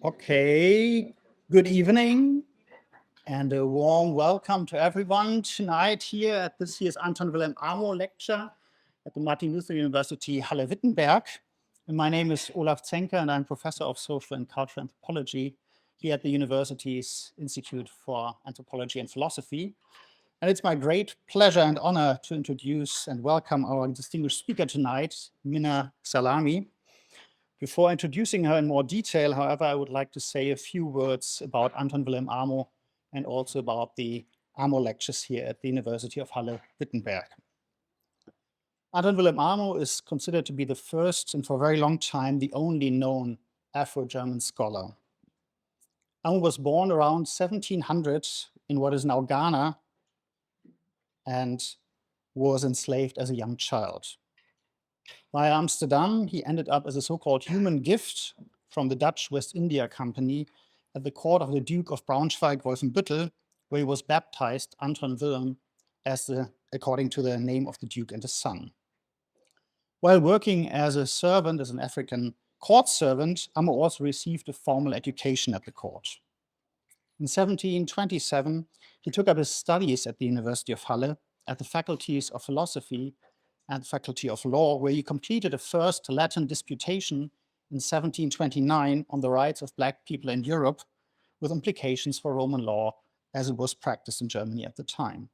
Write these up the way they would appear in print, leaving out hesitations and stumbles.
Okay, good evening and a warm welcome to everyone tonight here at this year's Anton Wilhelm Amo lecture at the Martin Luther University Halle-Wittenberg. And my name is Olaf Zenker and I'm professor of social and cultural anthropology here at the university's Institute for Anthropology and Philosophy. And it's my great pleasure and honor to introduce and welcome our distinguished speaker tonight, Minna Salami. Before introducing her in more detail, however, I would like to say a few words about Anton Wilhelm Amo and also about the Amo lectures here at the University of Halle-Wittenberg. Anton Wilhelm Amo is considered to be the first and for a very long time the only known Afro-German scholar. Amo was born around 1700 in what is now Ghana and was enslaved as a young child. Via Amsterdam, he ended up as a so-called human gift from the Dutch West India Company at the court of the Duke of Braunschweig-Wolfenbüttel, where he was baptized Anton Wilhelm according to the name of the Duke and his son. While working as a servant, as an African court servant, Amo also received a formal education at the court. In 1727, he took up his studies at the University of Halle at the faculties of philosophy and Faculty of Law, where he completed a first Latin disputation in 1729 on the rights of Black people in Europe, with implications for Roman law as it was practiced in Germany at the time.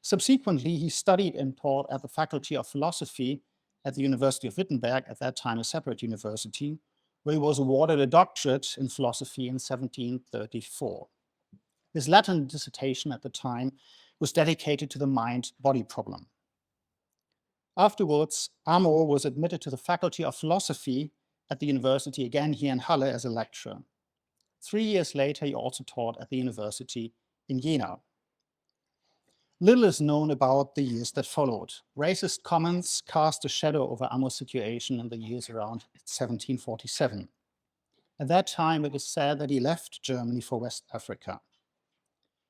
Subsequently, he studied and taught at the Faculty of Philosophy at the University of Wittenberg, at that time a separate university, where he was awarded a doctorate in philosophy in 1734. His Latin dissertation at the time was dedicated to the mind-body problem. Afterwards, Amo was admitted to the Faculty of Philosophy at the university, again here in Halle, as a lecturer. 3 years later, he also taught at the university in Jena. Little is known about the years that followed. Racist comments cast a shadow over Amo's situation in the years around 1747. At that time, it is said that he left Germany for West Africa.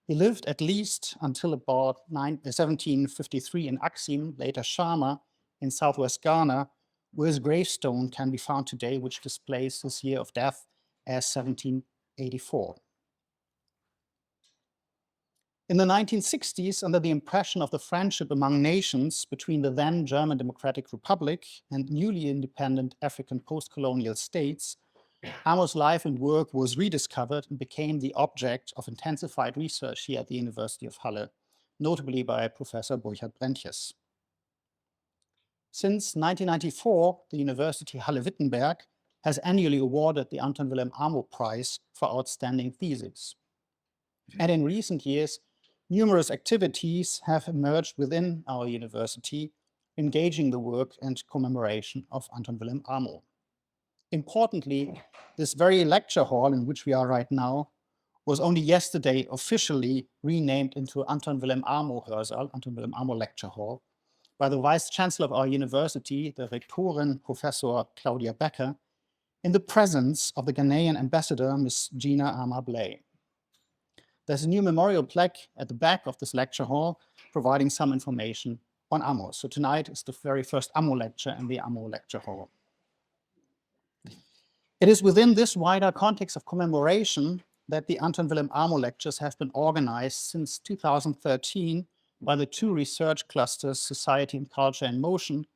He lived at least until about 1753 in Axim, later Shama, in southwest Ghana, where his gravestone can be found today, which displays his year of death as 1784. In the 1960s, under the impression of the friendship among nations between the then German Democratic Republic and newly independent African post-colonial states, Amo's life and work was rediscovered and became the object of intensified research here at the University of Halle, notably by Professor Burchard Brentjes. Since 1994, the University Halle-Wittenberg has annually awarded the Anton Wilhelm Amo Prize for outstanding theses. And in recent years, numerous activities have emerged within our university, engaging the work and commemoration of Anton Wilhelm Amo. Importantly, this very lecture hall in which we are right now was only yesterday officially renamed into Anton Wilhelm Amo Hörsaal, Anton Wilhelm Amo Lecture Hall, by the Vice Chancellor of our university, the Rektorin, Professor Claudia Becker, in the presence of the Ghanaian ambassador, Ms. Gina Ama-Blay. There's a new memorial plaque at the back of this lecture hall providing some information on Amo. So tonight is the very first Amo lecture in the Amo Lecture Hall. It is within this wider context of commemoration that the Anton Wilhelm Amo lectures have been organized since 2013 by the two research clusters, Society and Culture in Motion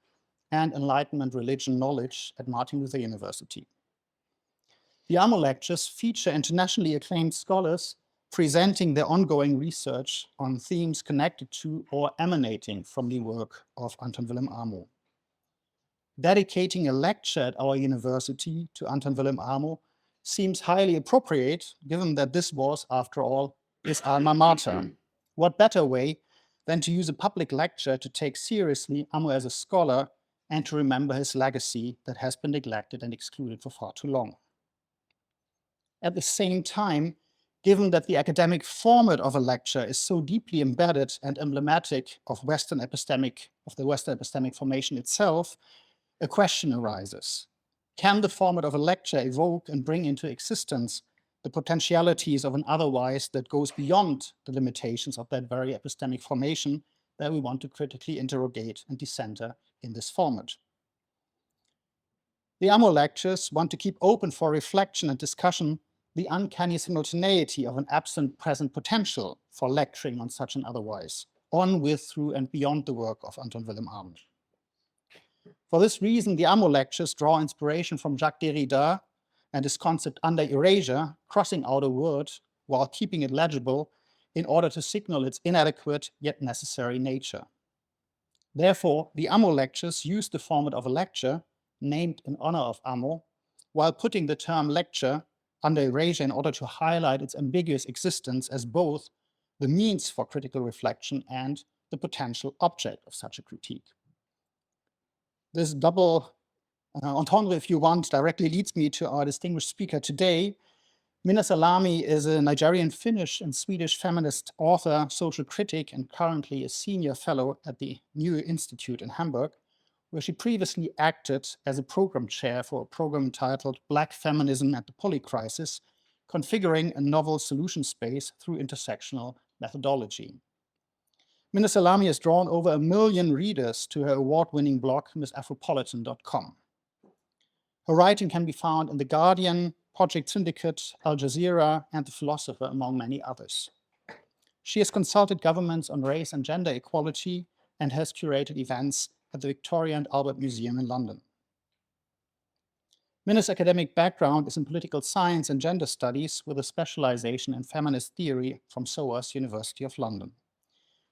and Enlightenment, Religion, Knowledge at Martin Luther University. The Amo lectures feature internationally acclaimed scholars presenting their ongoing research on themes connected to or emanating from the work of Anton Wilhelm Amo. Dedicating a lecture at our university to Anton Wilhelm Amo seems highly appropriate, given that this was, after all, his alma mater. What better way than to use a public lecture to take seriously Amo as a scholar and to remember his legacy that has been neglected and excluded for far too long. At the same time, given that the academic format of a lecture is so deeply embedded and emblematic of the Western epistemic formation itself, a question arises. Can the format of a lecture evoke and bring into existence the potentialities of an otherwise that goes beyond the limitations of that very epistemic formation that we want to critically interrogate and decenter in this format? The AMO lectures want to keep open for reflection and discussion the uncanny simultaneity of an absent present potential for lecturing on such and otherwise, on, with, through, and beyond the work of Anton Wilhelm Amo. For this reason, the AMO lectures draw inspiration from Jacques Derrida and his concept under erasure, crossing out a word while keeping it legible in order to signal its inadequate yet necessary nature. Therefore, the Amo lectures use the format of a lecture named in honor of Amo, while putting the term lecture under erasure in order to highlight its ambiguous existence as both the means for critical reflection and the potential object of such a critique. This double entendre, if you want, directly leads me to our distinguished speaker today. Minna Salami is a Nigerian, Finnish, and Swedish feminist author, social critic, and currently a senior fellow at the New Institute in Hamburg, where she previously acted as a program chair for a program entitled Black Feminism and the Polycrisis, configuring a novel solution space through intersectional methodology. Minna Salami has drawn over 1 million readers to her award-winning blog, MissAfropolitan.com. Her writing can be found in The Guardian, Project Syndicate, Al Jazeera, and The Philosopher, among many others. She has consulted governments on race and gender equality and has curated events at the Victoria and Albert Museum in London. Minna's academic background is in political science and gender studies with a specialization in feminist theory from SOAS, University of London.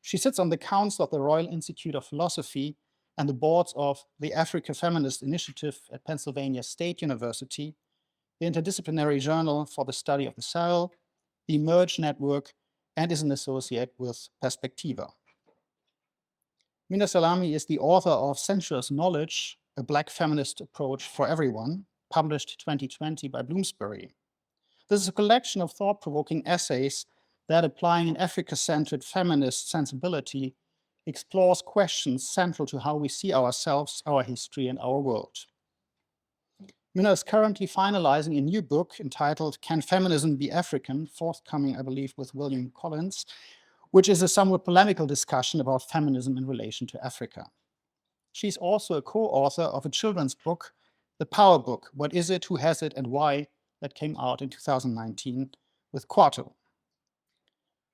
She sits on the Council of the Royal Institute of Philosophy and the boards of the Africa Feminist Initiative at Pennsylvania State University, the Interdisciplinary Journal for the Study of the Cell, the Emerge Network, and is an associate with Perspectiva. Minna Salami is the author of Sensuous Knowledge, a Black Feminist Approach for Everyone, published 2020 by Bloomsbury. This is a collection of thought-provoking essays that, applying an Africa-centered feminist sensibility, explores questions central to how we see ourselves, our history, and our world. Minna is currently finalizing a new book entitled Can Feminism Be African?, forthcoming, I believe, with William Collins, which is a somewhat polemical discussion about feminism in relation to Africa. She's also a co-author of a children's book, The Power Book, What Is It, Who Has It, and Why, that came out in 2019 with Quarto.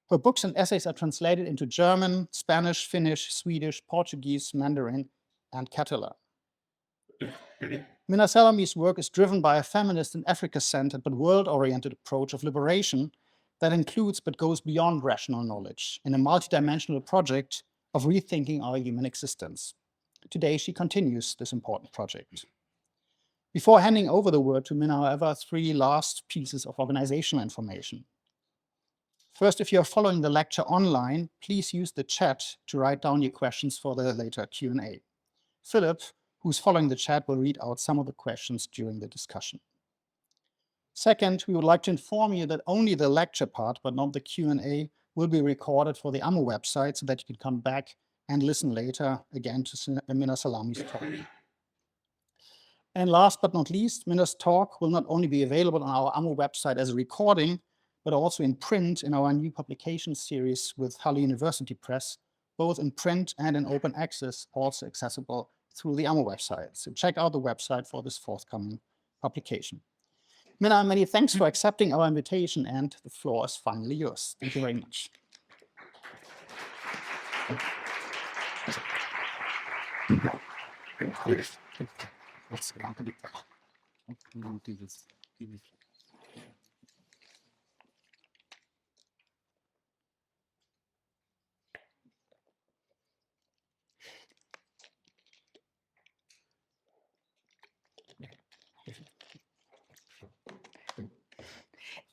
Her books and essays are translated into German, Spanish, Finnish, Swedish, Portuguese, Mandarin, and Catalan. Minna Salami's work is driven by a feminist and Africa-centered but world-oriented approach of liberation that includes but goes beyond rational knowledge in a multidimensional project of rethinking our human existence. Today, she continues this important project. Before handing over the word to Minna, however, 3 last pieces of organizational information. First, if you're following the lecture online, please use the chat to write down your questions for the later Q&A. Philip, who's following the chat, will read out some of the questions during the discussion. Second, we would like to inform you that only the lecture part, but not the Q&A, will be recorded for the AMO website so that you can come back and listen later again to Minna Salami's talk. And last but not least, Minna's talk will not only be available on our AMO website as a recording, but also in print in our new publication series with Halle University Press, both in print and in open access, also accessible through the AMO website. So check out the website for this forthcoming publication. Minna, many thanks for accepting our invitation, and the floor is finally yours. Thank you very much.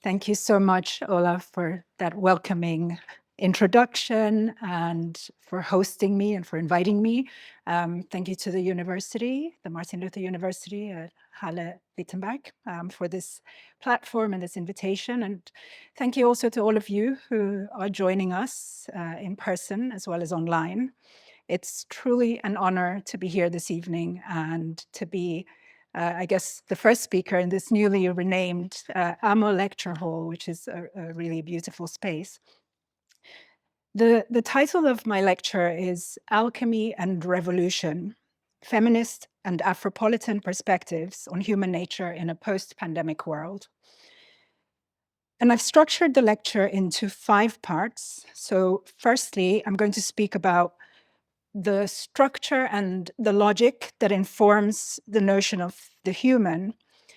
Thank you so much, Olaf, for that welcoming introduction and for hosting me and for inviting me. Thank you to the university, the Martin Luther University at Halle-Wittenberg, for this platform and this invitation. And thank you also to all of you who are joining us in person as well as online. It's truly an honor to be here this evening and to be I guess the first speaker in this newly renamed Amo Lecture Hall, which is a really beautiful space. The title of my lecture is Alchemy and Revolution, Feminist and Afropolitan perspectives on human nature in a post-pandemic world. And I've structured the lecture into 5 parts. So firstly, I'm going to speak about the structure and the logic that informs the notion of the human,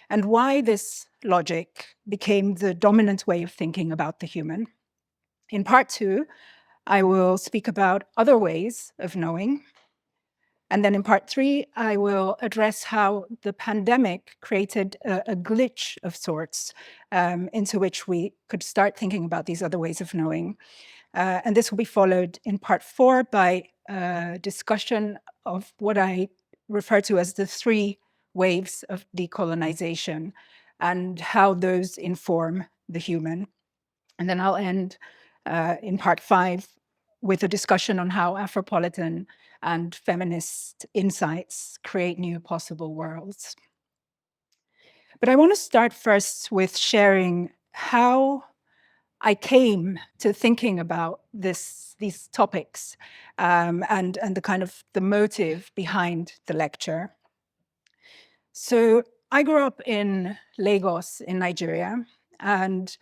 and why this logic became the dominant way of thinking about the human. In part 2, I will speak about other ways of knowing. And then in part 3, I will address how the pandemic created a glitch of sorts into which we could start thinking about these other ways of knowing. And this will be followed in part 4 by a discussion of what I refer to as the 3 waves of decolonization and how those inform the human. And then I'll end in part 5 with a discussion on how Afropolitan and feminist insights create new possible worlds. But I want to start first with sharing how I came to thinking about these topics and the kind of the motive behind the lecture. So I grew up in Lagos in Nigeria, and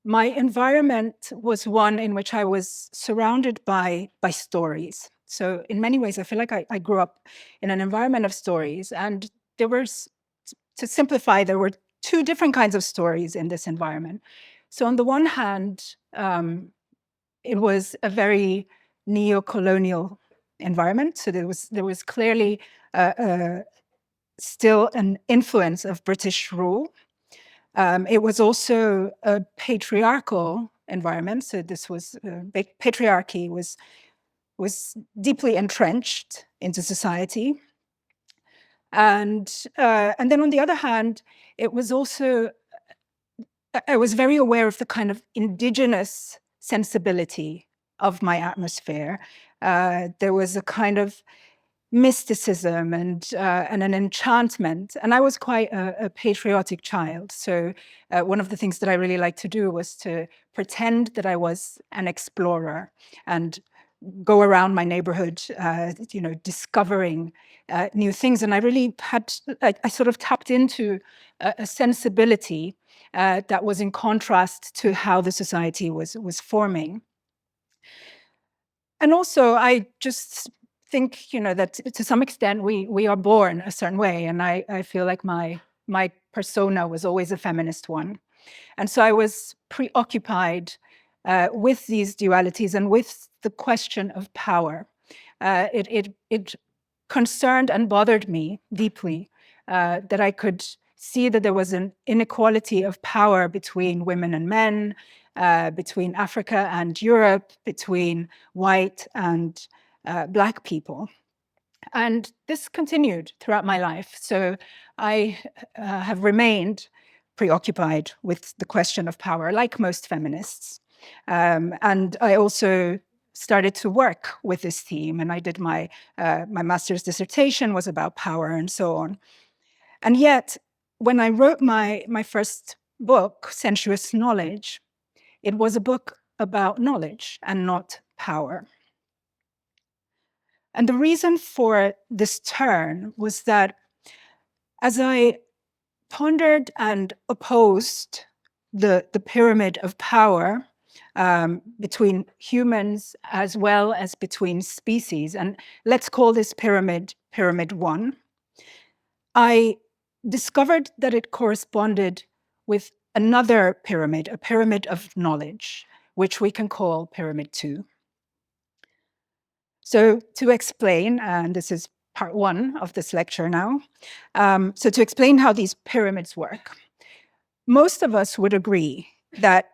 my environment was one in which I was surrounded by stories. So in many ways, I feel like I grew up in an environment of stories, and there were, to simplify, there were 2 different kinds of stories in this environment. So on the one hand, it was a very neo-colonial environment. So there was clearly still an influence of British rule. It was also a patriarchal environment. So this was patriarchy was deeply entrenched into society. And then on the other hand, it was also, I was very aware of the kind of indigenous sensibility of my atmosphere. There was a kind of mysticism and an enchantment. And I was quite a patriotic child. So one of the things that I really liked to do was to pretend that I was an explorer and go around my neighborhood, discovering new things. And I really I sort of tapped into a sensibility that was in contrast to how the society was forming. And also, I just think, that to some extent we are born a certain way, and I feel like my persona was always a feminist one. And so I was preoccupied with these dualities and with the question of power. It concerned and bothered me deeply that I could see that there was an inequality of power between women and men, between Africa and Europe, between white and Black people. And this continued throughout my life. So I have remained preoccupied with the question of power, like most feminists. And I also started to work with this theme, and I did my master's dissertation was about power and so on. And yet, when I wrote my first book, Sensuous Knowledge, it was a book about knowledge and not power. And the reason for this turn was that as I pondered and opposed the pyramid of power between humans as well as between species, and let's call this pyramid 1, I discovered that it corresponded with another pyramid, a pyramid of knowledge, which we can call pyramid 2. So to explain, and this is part 1 of this lecture now, so to explain how these pyramids work, most of us would agree that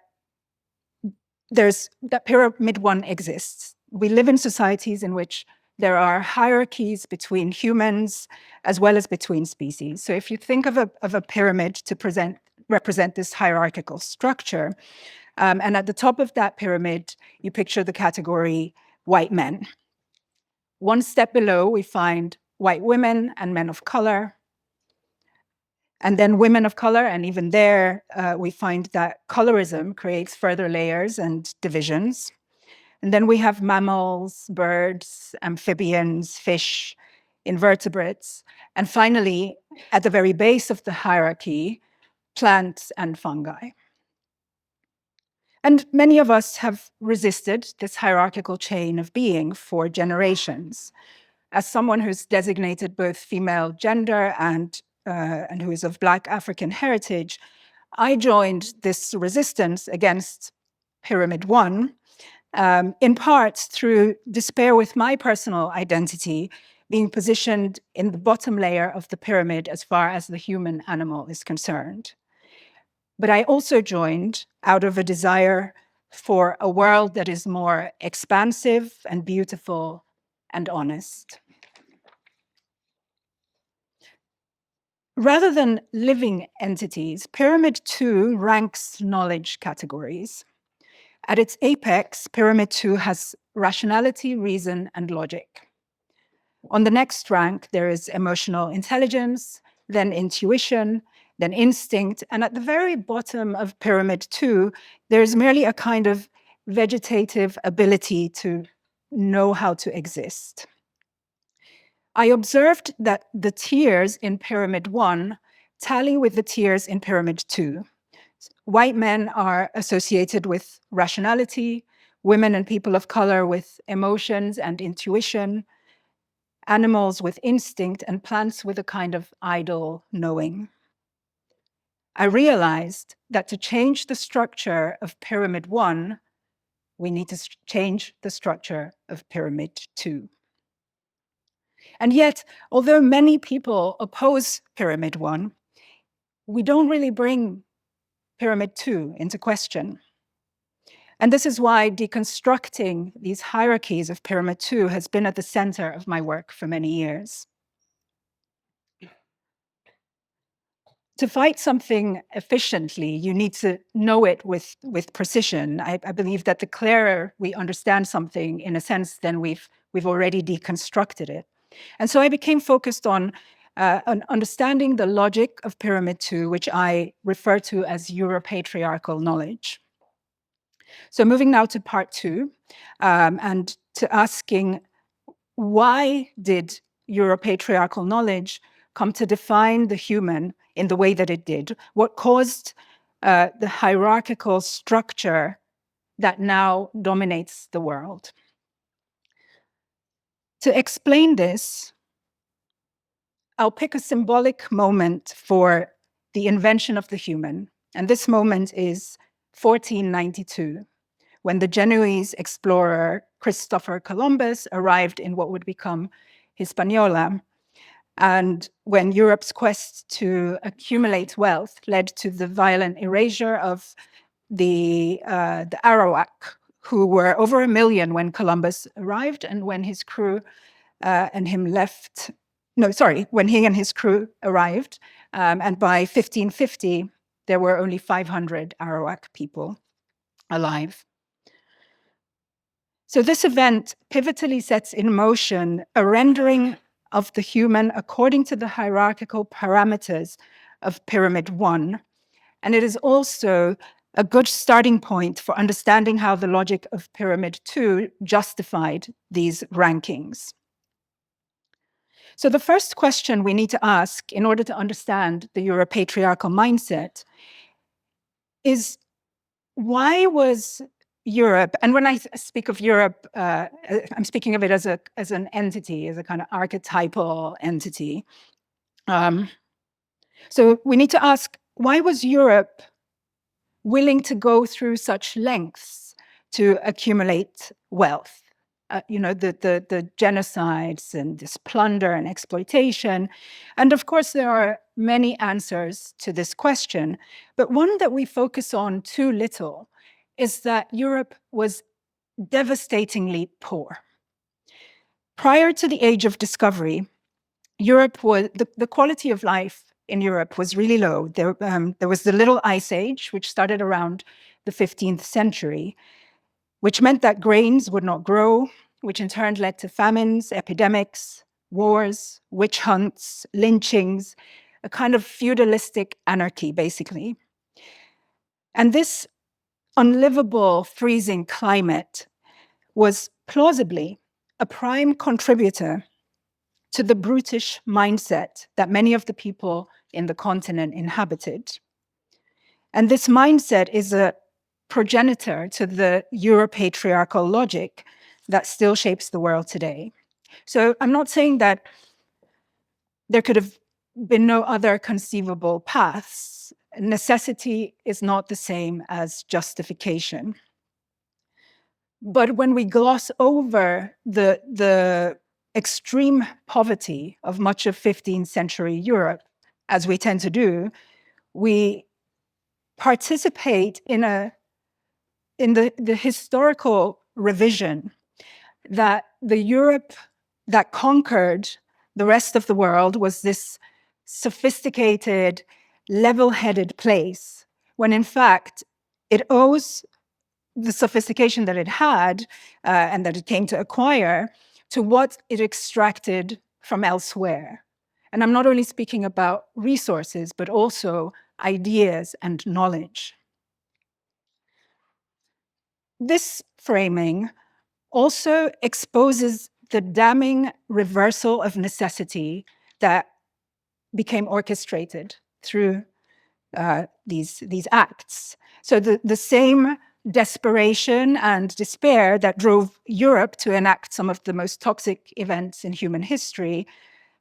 pyramid 1 exists. We live in societies in which there are hierarchies between humans as well as between species. So if you think of a pyramid to represent this hierarchical structure, and at the top of that pyramid, you picture the category white men. One step below, we find white women and men of color. And then women of color, and even there, we find that colorism creates further layers and divisions. And then we have mammals, birds, amphibians, fish, invertebrates, and finally, at the very base of the hierarchy, plants and fungi. And many of us have resisted this hierarchical chain of being for generations. As someone who's designated both female gender and who is of Black African heritage, I joined this resistance against Pyramid One, in part through despair with my personal identity being positioned in the bottom layer of the pyramid as far as the human animal is concerned. But I also joined out of a desire for a world that is more expansive and beautiful and honest. Rather than living entities, Pyramid 2 ranks knowledge categories. At its apex, Pyramid 2 has rationality, reason, and logic. On the next rank, there is emotional intelligence, then intuition, then instinct. And at the very bottom of Pyramid 2, there's merely a kind of vegetative ability to know how to exist. I observed that the tiers in Pyramid 1 tally with the tiers in Pyramid 2. White men are associated with rationality, women and people of color with emotions and intuition, animals with instinct, and plants with a kind of idle knowing. I realized that to change the structure of Pyramid 1, we need to change the structure of Pyramid 2. And yet, although many people oppose Pyramid 1, we don't really bring Pyramid 2 into question. And this is why deconstructing these hierarchies of Pyramid 2 has been at the center of my work for many years. To fight something efficiently, you need to know it with precision. I believe that the clearer we understand something, in a sense, then we've already deconstructed it. And so I became focused on understanding the logic of Pyramid 2, which I refer to as Europatriarchal knowledge. So moving now to part 2, and to asking, why did Europatriarchal knowledge come to define the human in the way that it did? What caused the hierarchical structure that now dominates the world? To explain this, I'll pick a symbolic moment for the invention of the human. And this moment is 1492, when the Genoese explorer Christopher Columbus arrived in what would become Hispaniola, and when Europe's quest to accumulate wealth led to the violent erasure of the Arawak, who were over 1 million when Columbus arrived, and when his crew when he and his crew arrived, and by 1550, there were only 500 Arawak people alive. So this event pivotally sets in motion a rendering of the human according to the hierarchical parameters of Pyramid 1. And it is also a good starting point for understanding how the logic of Pyramid 2 justified these rankings. So the first question we need to ask in order to understand the Europatriarchal mindset is, why was Europe, and when I speak of Europe, I'm speaking of it as an entity, as a kind of archetypal entity. So we need to ask, why was Europe willing to go through such lengths to accumulate wealth? The genocides and this plunder and exploitation. And of course, there are many answers to this question, but one that we focus on too little is that Europe was devastatingly poor. Prior to the Age of Discovery, Europe was the quality of life in Europe was really low. There was the Little Ice Age, which started around the 15th century, which meant that grains would not grow, which in turn led to famines, epidemics, wars, witch hunts, lynchings, a kind of feudalistic anarchy, basically. And this unlivable, freezing climate was plausibly a prime contributor to the brutish mindset that many of the people in the continent inhabited. And this mindset is a progenitor to the Euro-patriarchal logic that still shapes the world today. So I'm not saying that there could have been no other conceivable paths. Necessity is not the same as justification. But when we gloss over the extreme poverty of much of 15th century Europe, as we tend to do, we participate in the historical revision that the Europe that conquered the rest of the world was this sophisticated, level-headed place, when in fact it owes the sophistication that it had and that it came to acquire to what it extracted from elsewhere. And I'm not only speaking about resources, but also ideas and knowledge. This framing also exposes the damning reversal of necessity that became orchestrated through these acts. So the same desperation and despair that drove Europe to enact some of the most toxic events in human history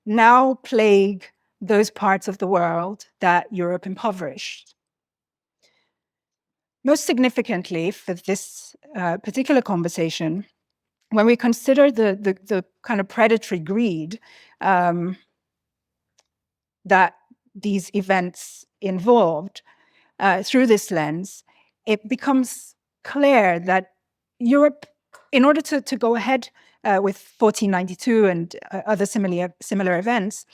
now plague those parts of the world that Europe impoverished. Most significantly for this particular conversation, when we consider the kind of predatory greed that these events involved through this lens, it becomes clear that Europe, in order to go ahead with 1492 and other similar events,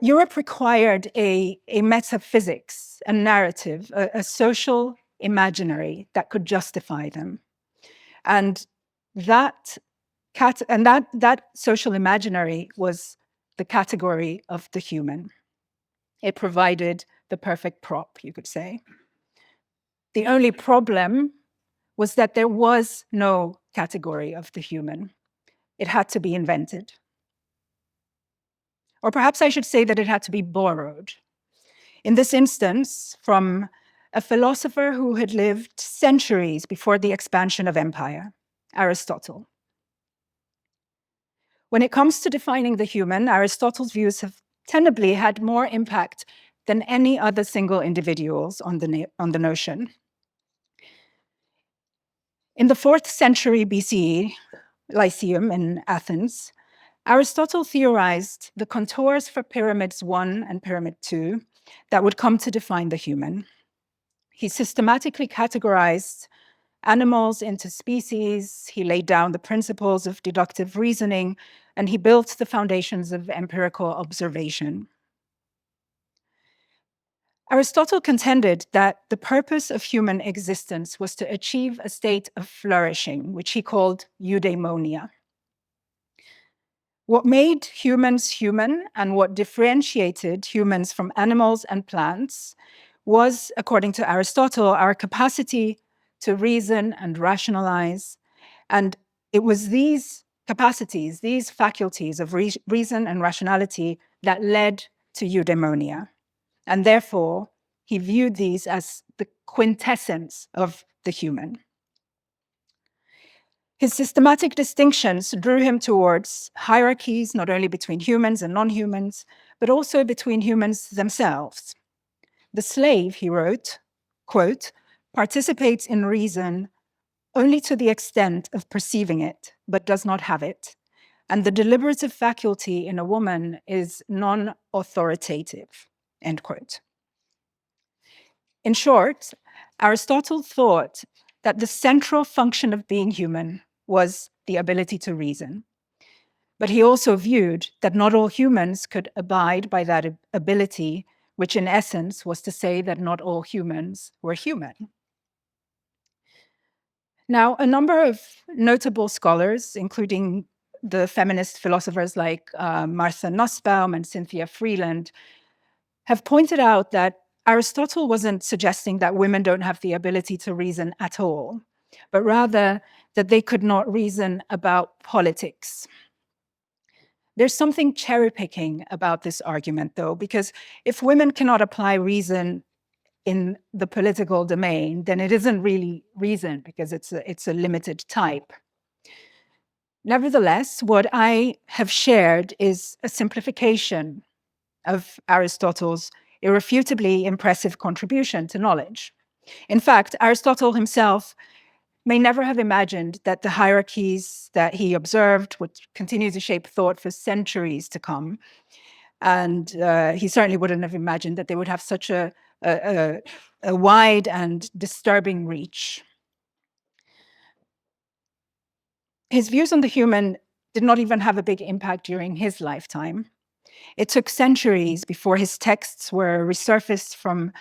Europe required a metaphysics, a narrative, a social imaginary that could justify them. And that social imaginary was the category of the human. It provided the perfect prop, you could say. The only problem was that there was no category of the human. It had to be invented. Or perhaps I should say that it had to be borrowed. In this instance, from a philosopher who had lived centuries before the expansion of empire, Aristotle. When it comes to defining the human, Aristotle's views have tenably had more impact than any other single individuals on the notion. In the 4th century BCE, Lyceum in Athens, Aristotle theorized the contours for pyramids 1 and pyramid 2 that would come to define the human. He systematically categorized animals into species, he laid down the principles of deductive reasoning, and he built the foundations of empirical observation. Aristotle contended that the purpose of human existence was to achieve a state of flourishing, which he called eudaimonia. What made humans human and what differentiated humans from animals and plants was, according to Aristotle, our capacity to reason and rationalize. And it was these capacities, these faculties of reason and rationality that led to eudaimonia. And therefore, he viewed these as the quintessence of the human. His systematic distinctions drew him towards hierarchies, not only between humans and non-humans, but also between humans themselves. The slave, he wrote, quote, participates in reason only to the extent of perceiving it, but does not have it. And the deliberative faculty in a woman is non-authoritative, end quote. In short, Aristotle thought that the central function of being human was the ability to reason. But he also viewed that not all humans could abide by that ability, which in essence was to say that not all humans were human. Now, a number of notable scholars, including the feminist philosophers like Martha Nussbaum and Cynthia Freeland, have pointed out that Aristotle wasn't suggesting that women don't have the ability to reason at all, but rather that they could not reason about politics. There's something cherry-picking about this argument, though, because if women cannot apply reason in the political domain, then it isn't really reason because it's a limited type. Nevertheless, what I have shared is a simplification of Aristotle's irrefutably impressive contribution to knowledge. In fact, Aristotle himself may never have imagined that the hierarchies that he observed would continue to shape thought for centuries to come. And he certainly wouldn't have imagined that they would have such a wide and disturbing reach. His views on the human did not even have a big impact during his lifetime. It took centuries before his texts were resurfaced from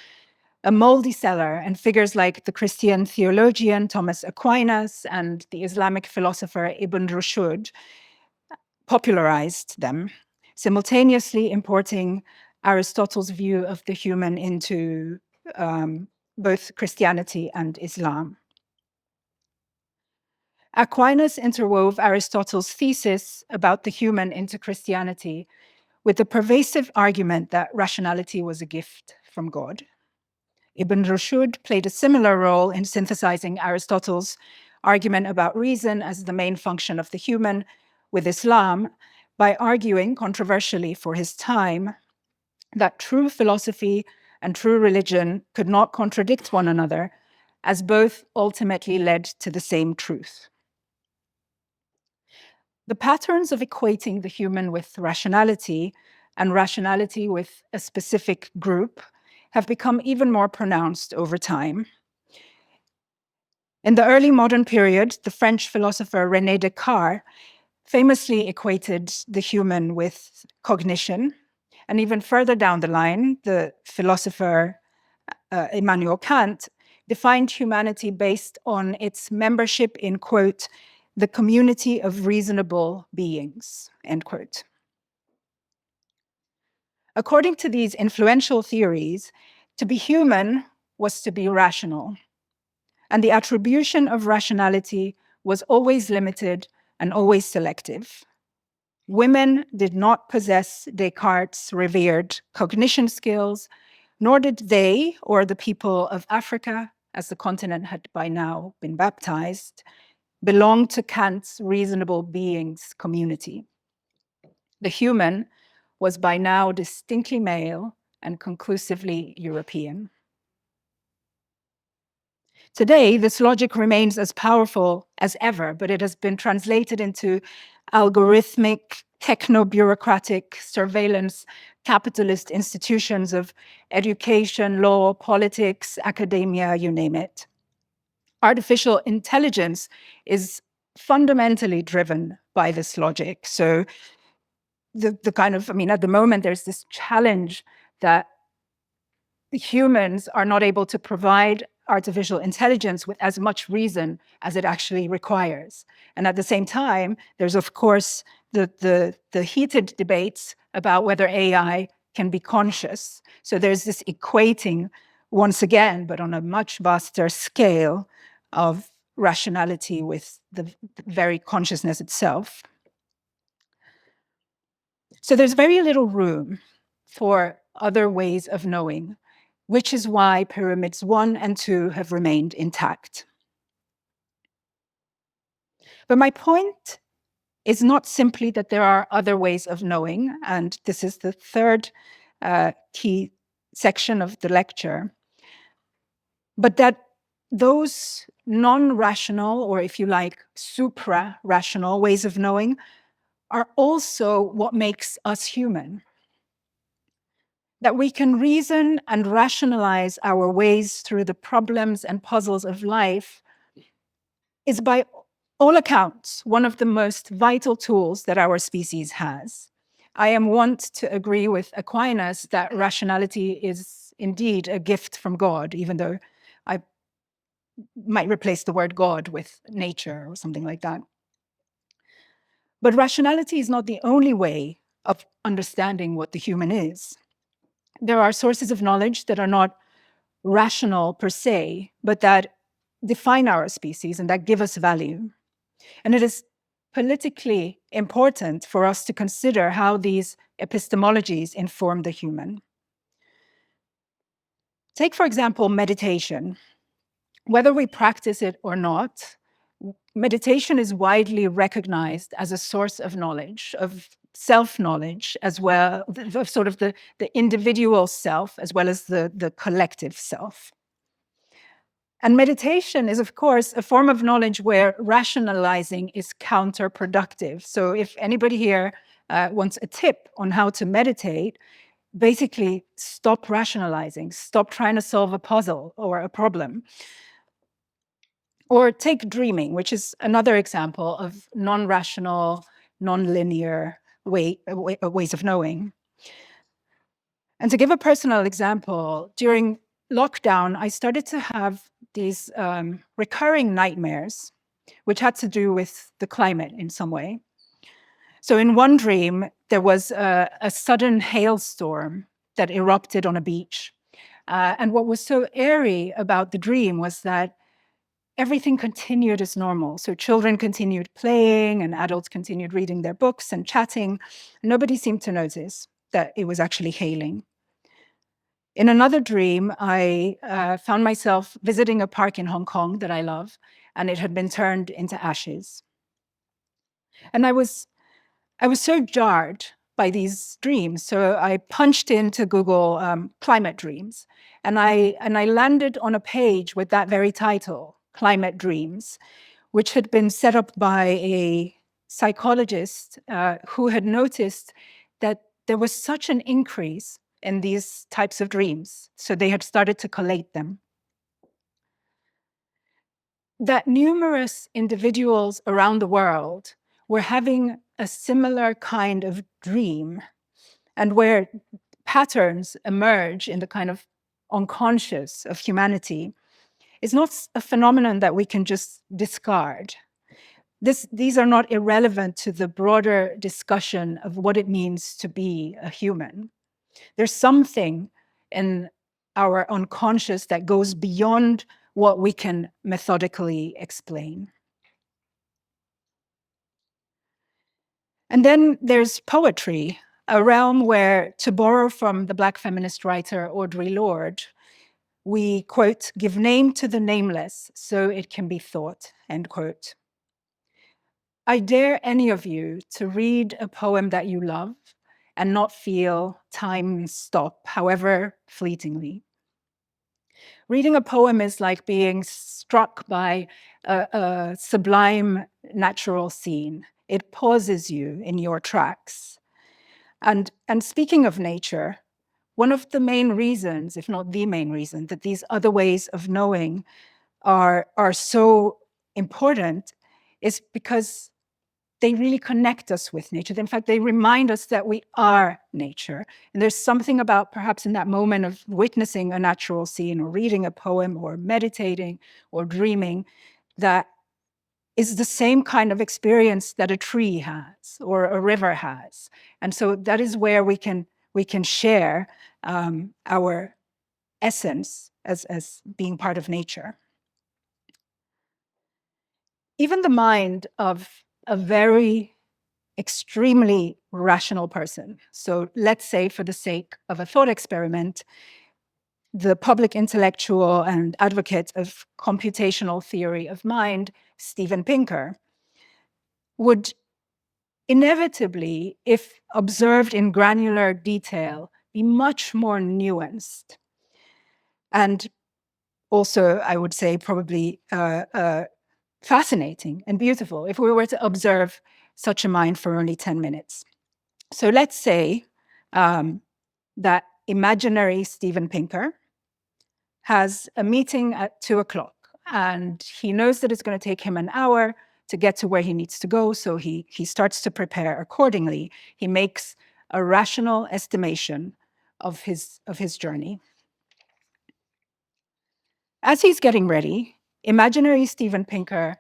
a moldy cellar, and figures like the Christian theologian Thomas Aquinas and the Islamic philosopher Ibn Rushd popularized them, simultaneously importing Aristotle's view of the human into both Christianity and Islam. Aquinas interwove Aristotle's thesis about the human into Christianity with the pervasive argument that rationality was a gift from God. Ibn Rushd played a similar role in synthesizing Aristotle's argument about reason as the main function of the human with Islam by arguing, controversially for his time, that true philosophy and true religion could not contradict one another, as both ultimately led to the same truth. The patterns of equating the human with rationality and rationality with a specific group have become even more pronounced over time. In the early modern period, the French philosopher René Descartes famously equated the human with cognition. And even further down the line, the philosopher Immanuel Kant defined humanity based on its membership in, quote, the community of reasonable beings, end quote. According to these influential theories, to be human was to be rational, and the attribution of rationality was always limited and always selective. Women did not possess Descartes' revered cognition skills, nor did they, or the people of Africa, as the continent had by now been baptized, belong to Kant's reasonable beings community. The human was by now distinctly male and conclusively European. Today, this logic remains as powerful as ever, but it has been translated into algorithmic, techno-bureaucratic, surveillance, capitalist institutions of education, law, politics, academia, you name it. Artificial intelligence is fundamentally driven by this logic. So the kind of, at the moment, there's this challenge that humans are not able to provide artificial intelligence with as much reason as it actually requires. And at the same time, there's, of course, the heated debates about whether AI can be conscious. So there's this equating, once again, but on a much vaster scale, of rationality with the very consciousness itself. So there's very little room for other ways of knowing, which is why pyramids 1 and 2 have remained intact. But my point is not simply that there are other ways of knowing, and this is the third key section of the lecture, but that those non-rational, or if you like, supra-rational ways of knowing are also what makes us human. That we can reason and rationalize our ways through the problems and puzzles of life is by all accounts one of the most vital tools that our species has. I am wont to agree with Aquinas that rationality is indeed a gift from God, even though I might replace the word God with nature or something like that. But rationality is not the only way of understanding what the human is. There are sources of knowledge that are not rational per se, but that define our species and that give us value. And it is politically important for us to consider how these epistemologies inform the human. Take, for example, meditation. Whether we practice it or not, meditation is widely recognized as a source of knowledge, of self-knowledge, as well, of sort of the individual self, as well as the collective self. And meditation is, of course, a form of knowledge where rationalizing is counterproductive. So if anybody here wants a tip on how to meditate, basically stop rationalizing, stop trying to solve a puzzle or a problem. Or take dreaming, which is another example of non-rational, non-linear ways of knowing. And to give a personal example, during lockdown, I started to have these recurring nightmares, which had to do with the climate in some way. So in one dream, there was a sudden hailstorm that erupted on a beach. And what was so eerie about the dream was that everything continued as normal. So children continued playing and adults continued reading their books and chatting. Nobody seemed to notice that it was actually hailing. In another dream, I found myself visiting a park in Hong Kong that I love, and it had been turned into ashes. And I was so jarred by these dreams. So I punched into Google climate dreams, and I landed on a page with that very title, Climate Dreams, which had been set up by a psychologist who had noticed that there was such an increase in these types of dreams. So they had started to collate them. That numerous individuals around the world were having a similar kind of dream, and where patterns emerge in the kind of unconscious of humanity is not a phenomenon that we can just discard. These are not irrelevant to the broader discussion of what it means to be a human. There's something in our unconscious that goes beyond what we can methodically explain. And then there's poetry, a realm where, to borrow from the Black feminist writer Audre Lorde, we, quote, give name to the nameless so it can be thought, end quote. I dare any of you to read a poem that you love and not feel time stop, however fleetingly. Reading a poem is like being struck by a sublime natural scene. It pauses you in your tracks. And speaking of nature, one of the main reasons, if not the main reason, that these other ways of knowing are so important is because they really connect us with nature. In fact, they remind us that we are nature. And there's something about perhaps in that moment of witnessing a natural scene or reading a poem or meditating or dreaming that is the same kind of experience that a tree has or a river has. And so that is where we can share our essence as being part of nature. Even the mind of a very extremely rational person. So let's say, for the sake of a thought experiment, the public intellectual and advocate of computational theory of mind, Steven Pinker, would inevitably, if observed in granular detail, be much more nuanced. And also, I would say, probably fascinating and beautiful if we were to observe such a mind for only 10 minutes. So let's say that imaginary Steven Pinker has a meeting at 2:00, and he knows that it's going to take him an hour to get to where he needs to go, so he starts to prepare accordingly. He makes a rational estimation of his journey. As he's getting ready, imaginary Steven Pinker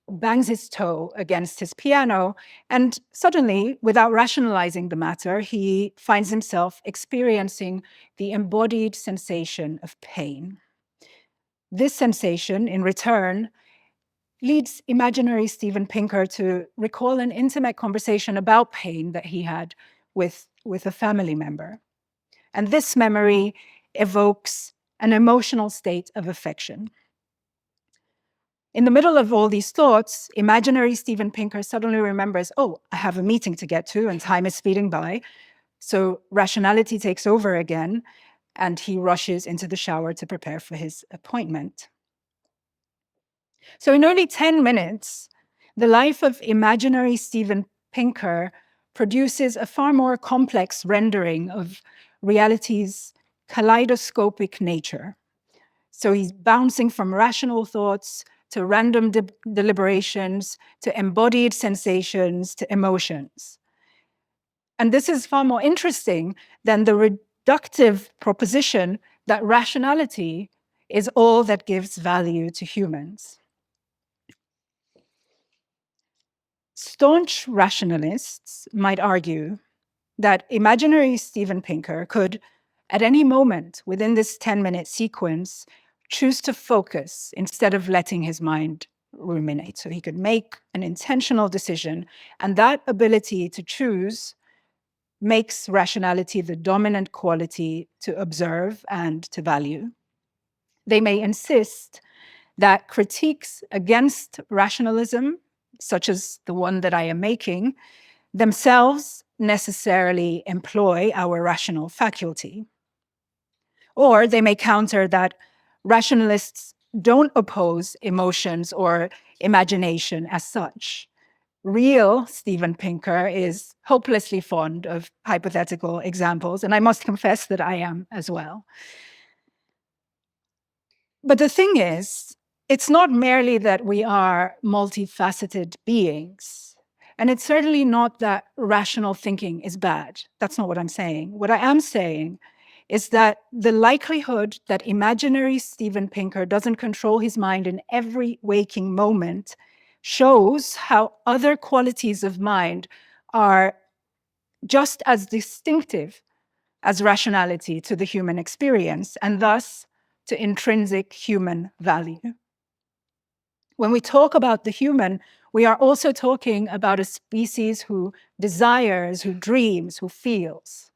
bangs his toe against his piano, and suddenly, without rationalizing the matter, he finds himself experiencing the embodied sensation of pain. This sensation, in return, leads imaginary Steven Pinker to recall an intimate conversation about pain that he had with a family member. And this memory evokes an emotional state of affection. In the middle of all these thoughts, imaginary Steven Pinker suddenly remembers, oh, I have a meeting to get to and time is speeding by. So rationality takes over again, and he rushes into the shower to prepare for his appointment. So in only 10 minutes, the life of imaginary Steven Pinker produces a far more complex rendering of reality's kaleidoscopic nature. So he's bouncing from rational thoughts to random deliberations, to embodied sensations, to emotions. And this is far more interesting than the reductive proposition that rationality is all that gives value to humans. Staunch rationalists might argue that imaginary Steven Pinker could, at any moment within this 10-minute sequence, choose to focus instead of letting his mind ruminate. So he could make an intentional decision, and that ability to choose makes rationality the dominant quality to observe and to value. They may insist that critiques against rationalism, such as the one that I am making, themselves necessarily employ our rational faculty. Or they may counter that rationalists don't oppose emotions or imagination as such. Real Steven Pinker is hopelessly fond of hypothetical examples, and I must confess that I am as well. But the thing is, it's not merely that we are multifaceted beings, and it's certainly not that rational thinking is bad. That's not what I'm saying. What I am saying is that the likelihood that imaginary Steven Pinker doesn't control his mind in every waking moment shows how other qualities of mind are just as distinctive as rationality to the human experience, and thus to intrinsic human value. When we talk about the human, we are also talking about a species who desires, who dreams, who feels.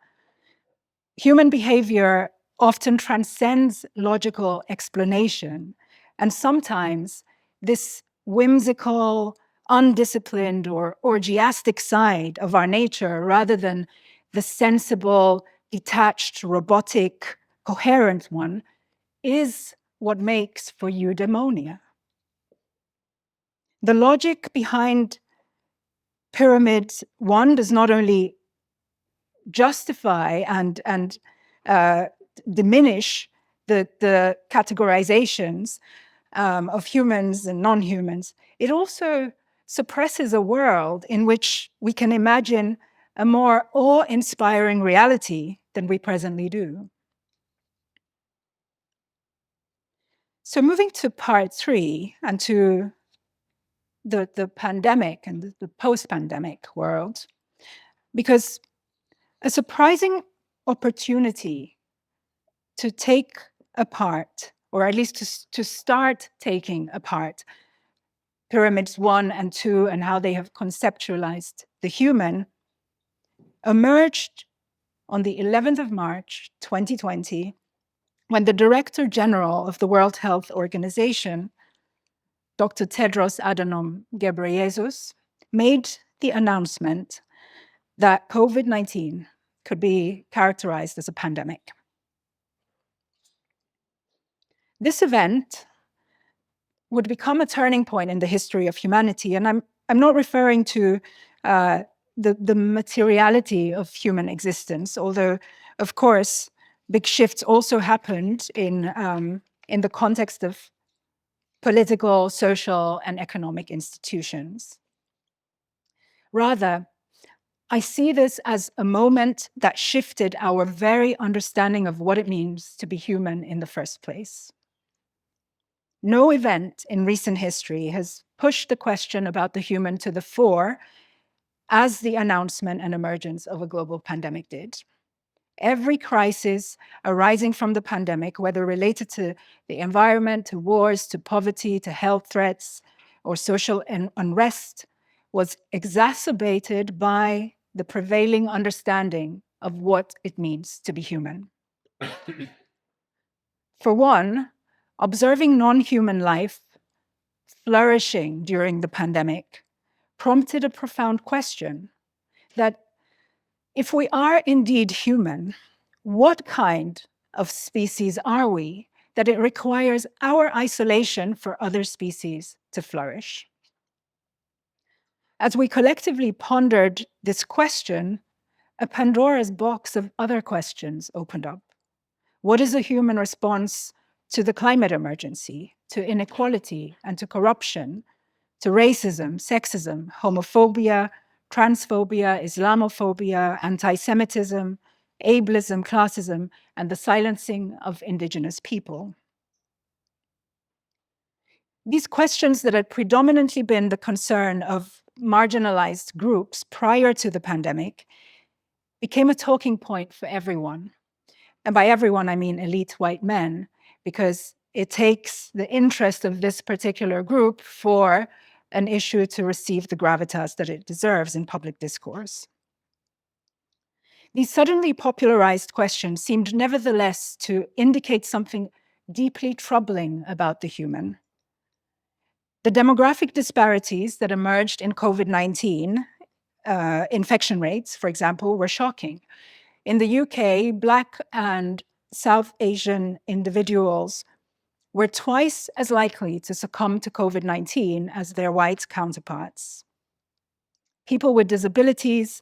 Human behavior often transcends logical explanation, and sometimes this whimsical, undisciplined, or orgiastic side of our nature, rather than the sensible, detached, robotic, coherent one, is what makes for eudaimonia. The logic behind Pyramid 1 does not only justify and diminish the categorizations of humans and non-humans, it also suppresses a world in which we can imagine a more awe-inspiring reality than we presently do. So moving to part 3 and to the pandemic and the post-pandemic world, because a surprising opportunity to take apart, or at least to start taking apart, pyramids 1 and 2 and how they have conceptualized the human, emerged on the 11th of March, 2020, when the Director General of the World Health Organization, Dr. Tedros Adhanom Ghebreyesus, made the announcement that COVID-19 could be characterized as a pandemic. This event would become a turning point in the history of humanity, and I'm not referring to the materiality of human existence, although, of course, big shifts also happened in the context of political, social, and economic institutions. Rather, I see this as a moment that shifted our very understanding of what it means to be human in the first place. No event in recent history has pushed the question about the human to the fore as the announcement and emergence of a global pandemic did. Every crisis arising from the pandemic, whether related to the environment, to wars, to poverty, to health threats, or social unrest was exacerbated by the prevailing understanding of what it means to be human. For one, observing non-human life flourishing during the pandemic prompted a profound question that if we are indeed human, what kind of species are we that it requires our isolation for other species to flourish? As we collectively pondered this question, a Pandora's box of other questions opened up. What is a human response to the climate emergency, to inequality and to corruption, to racism, sexism, homophobia, transphobia, Islamophobia, anti-Semitism, ableism, classism, and the silencing of indigenous people? These questions that had predominantly been the concern of marginalized groups prior to the pandemic became a talking point for everyone. And by everyone, I mean elite white men, because it takes the interest of this particular group for an issue to receive the gravitas that it deserves in public discourse. These suddenly popularized questions seemed nevertheless to indicate something deeply troubling about the human. The demographic disparities that emerged in COVID-19 infection rates, for example, were shocking. In the UK, Black and South Asian individuals were twice as likely to succumb to COVID-19 as their white counterparts. People with disabilities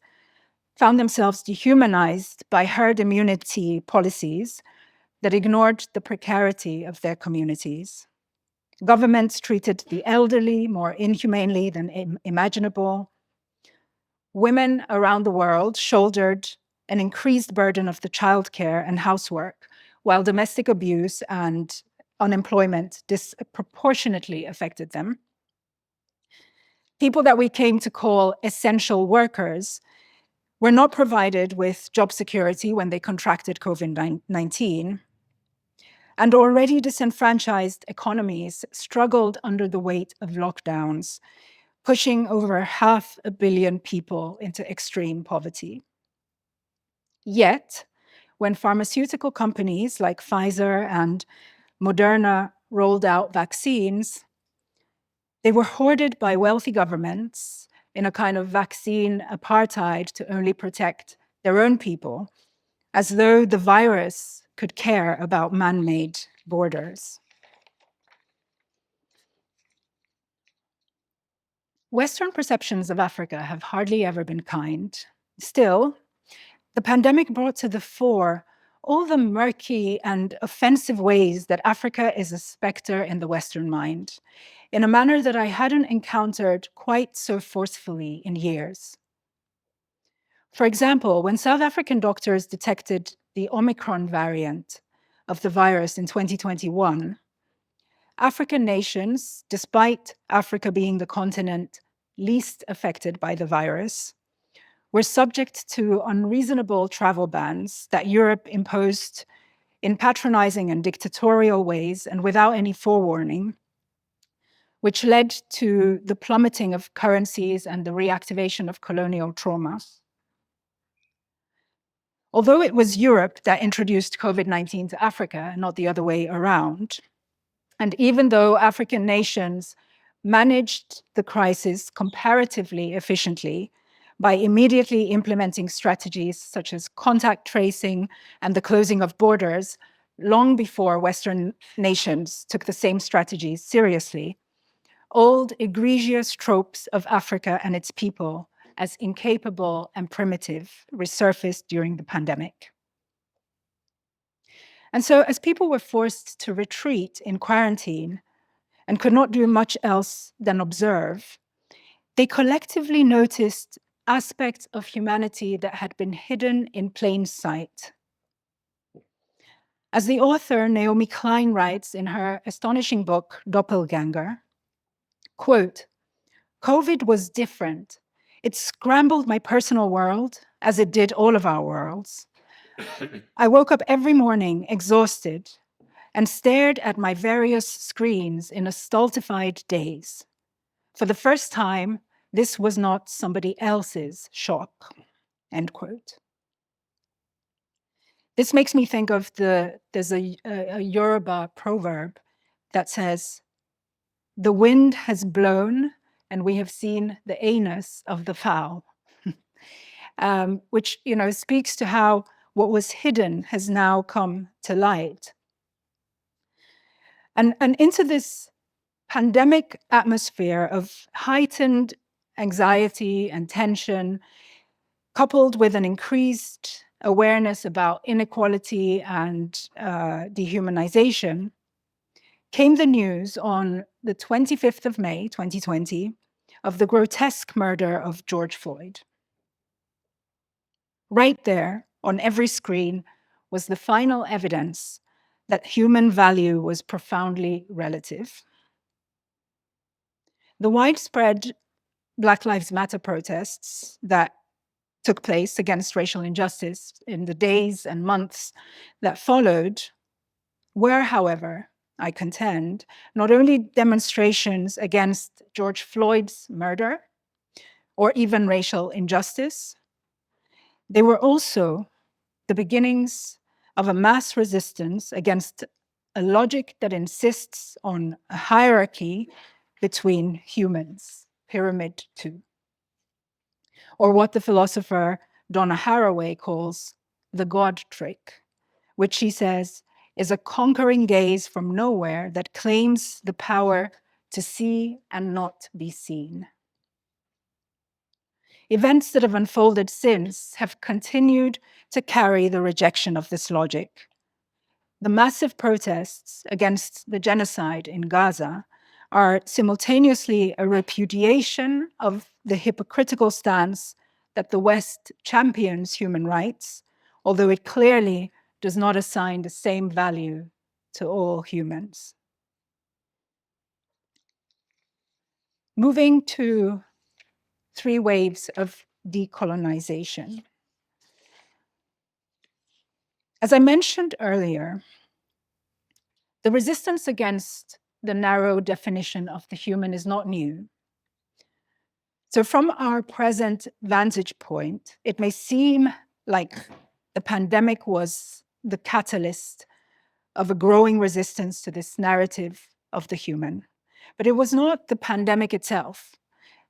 found themselves dehumanized by herd immunity policies that ignored the precarity of their communities. Governments treated the elderly more inhumanely than imaginable. Women around the world shouldered an increased burden of the childcare and housework, while domestic abuse and unemployment disproportionately affected them. People that we came to call essential workers were not provided with job security when they contracted COVID-19, and already disenfranchised economies struggled under the weight of lockdowns, pushing over 500 million people into extreme poverty. Yet, when pharmaceutical companies like Pfizer and Moderna rolled out vaccines, they were hoarded by wealthy governments in a kind of vaccine apartheid to only protect their own people, as though the virus could care about man-made borders. Western perceptions of Africa have hardly ever been kind. Still, the pandemic brought to the fore all the murky and offensive ways that Africa is a specter in the Western mind, in a manner that I hadn't encountered quite so forcefully in years. For example, when South African doctors detected the Omicron variant of the virus in 2021, African nations, despite Africa being the continent least affected by the virus, were subject to unreasonable travel bans that Europe imposed in patronizing and dictatorial ways and without any forewarning, which led to the plummeting of currencies and the reactivation of colonial trauma. Although it was Europe that introduced COVID-19 to Africa, not the other way around, and even though African nations managed the crisis comparatively efficiently by immediately implementing strategies such as contact tracing and the closing of borders, long before Western nations took the same strategies seriously, old egregious tropes of Africa and its people as incapable and primitive resurfaced during the pandemic. And so as people were forced to retreat in quarantine and could not do much else than observe, they collectively noticed aspects of humanity that had been hidden in plain sight. As the author Naomi Klein writes in her astonishing book, Doppelganger, quote, "COVID was different. It scrambled my personal world, as it did all of our worlds. I woke up every morning exhausted and stared at my various screens in a stultified daze. For the first time, this was not somebody else's shock, end quote. This makes me think of there's a Yoruba proverb that says, "The wind has blown and we have seen the anus of the fowl," which speaks to how what was hidden has now come to light. And into this pandemic atmosphere of heightened anxiety and tension, coupled with an increased awareness about inequality and dehumanization, came the news on the 25th of May, 2020, of the grotesque murder of George Floyd. Right there on every screen was the final evidence that human value was profoundly relative. The widespread Black Lives Matter protests that took place against racial injustice in the days and months that followed were, however, I contend, not only demonstrations against George Floyd's murder or even racial injustice, they were also the beginnings of a mass resistance against a logic that insists on a hierarchy between humans, Pyramid 2, or what the philosopher Donna Haraway calls the God trick, which she says is a conquering gaze from nowhere that claims the power to see and not be seen. Events that have unfolded since have continued to carry the rejection of this logic. The massive protests against the genocide in Gaza are simultaneously a repudiation of the hypocritical stance that the West champions human rights, although it clearly does not assign the same value to all humans. Moving to 3 waves of decolonization. As I mentioned earlier, the resistance against the narrow definition of the human is not new. So from our present vantage point, it may seem like the pandemic was the catalyst of a growing resistance to this narrative of the human. But it was not the pandemic itself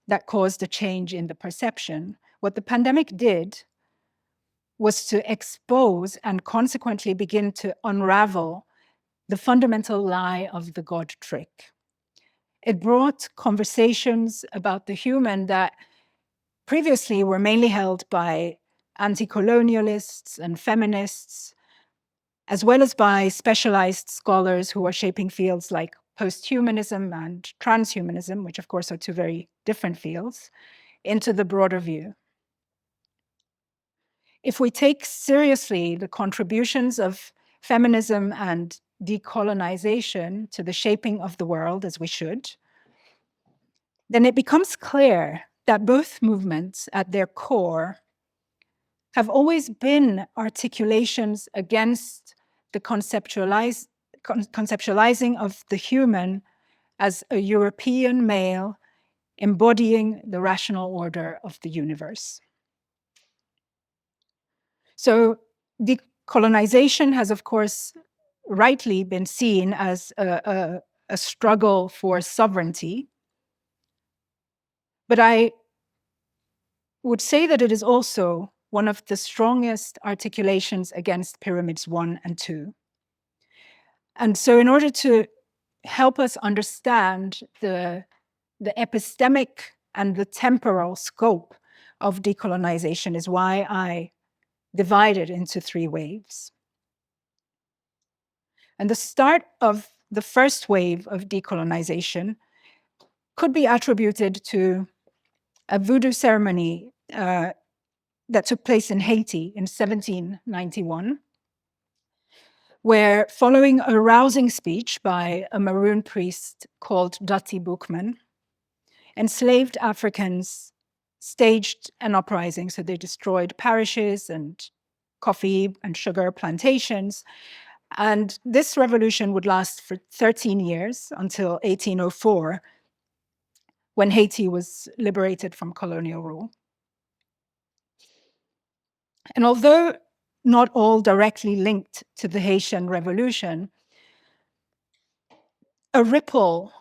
that caused a change in the perception. What the pandemic did was to expose and consequently begin to unravel the fundamental lie of the God trick. It brought conversations about the human that previously were mainly held by anti-colonialists and feminists, as well as by specialized scholars who are shaping fields like posthumanism and transhumanism, which of course are 2 very different fields, into the broader view. If we take seriously the contributions of feminism and decolonization to the shaping of the world, as we should, then it becomes clear that both movements at their core have always been articulations against the conceptualizing of the human as a European male embodying the rational order of the universe. So decolonization has, of course, rightly been seen as a struggle for sovereignty. But I would say that it is also one of the strongest articulations against pyramids 1 and 2. And so in order to help us understand the epistemic and the temporal scope of decolonization is why I divide it into 3 waves. And the start of the first wave of decolonization could be attributed to a voodoo ceremony that took place in Haiti in 1791, where, following a rousing speech by a Maroon priest called Dutty Boukman, enslaved Africans staged an uprising. So they destroyed parishes and coffee and sugar plantations. And this revolution would last for 13 years until 1804, when Haiti was liberated from colonial rule. And although not all directly linked to the Haitian Revolution, a ripple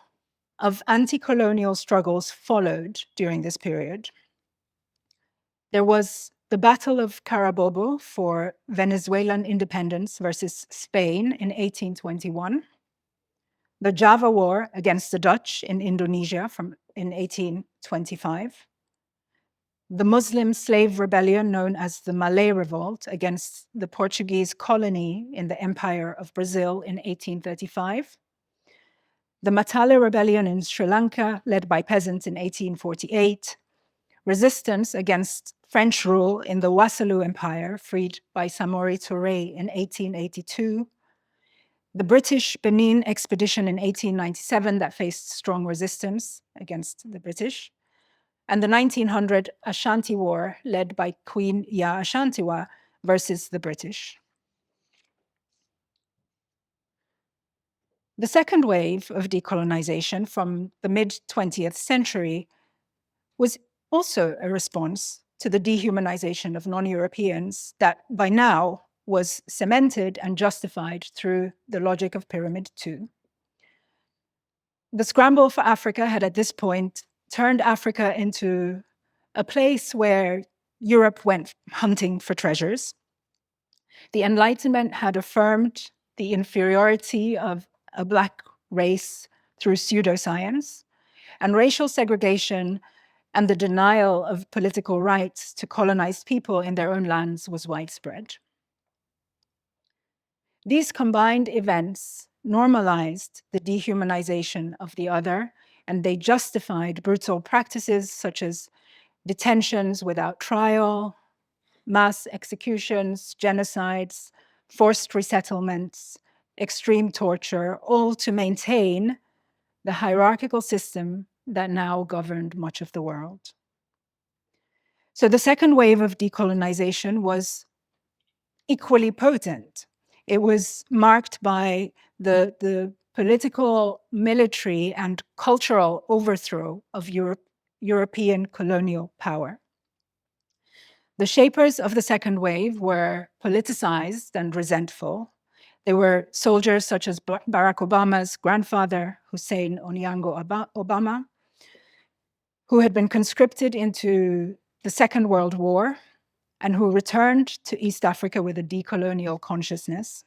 of anti-colonial struggles followed during this period. There was the Battle of Carabobo for Venezuelan independence versus Spain in 1821, the Java War against the Dutch in Indonesia in 1825, the Muslim slave rebellion known as the Malay Revolt against the Portuguese colony in the Empire of Brazil in 1835, the Matale Rebellion in Sri Lanka led by peasants in 1848, resistance against French rule in the Wassoulou Empire freed by Samori Touré in 1882, the British Benin expedition in 1897 that faced strong resistance against the British, and the 1900 Ashanti War led by Queen Ya Ashantiwa versus the British. The second wave of decolonization from the mid-20th century was also a response to the dehumanization of non-Europeans that by now was cemented and justified through the logic of Pyramid 2. The scramble for Africa had at this point turned Africa into a place where Europe went hunting for treasures. The Enlightenment had affirmed the inferiority of a Black race through pseudoscience, and racial segregation and the denial of political rights to colonized people in their own lands was widespread. These combined events normalized the dehumanization of the other, and they justified brutal practices such as detentions without trial, mass executions, genocides, forced resettlements, extreme torture, all to maintain the hierarchical system that now governed much of the world. So the second wave of decolonization was equally potent. It was marked by the political, military, and cultural overthrow of European colonial power. The shapers of the second wave were politicized and resentful. They were soldiers such as Barack Obama's grandfather, Hussein Onyango Obama, who had been conscripted into the Second World War and who returned to East Africa with a decolonial consciousness.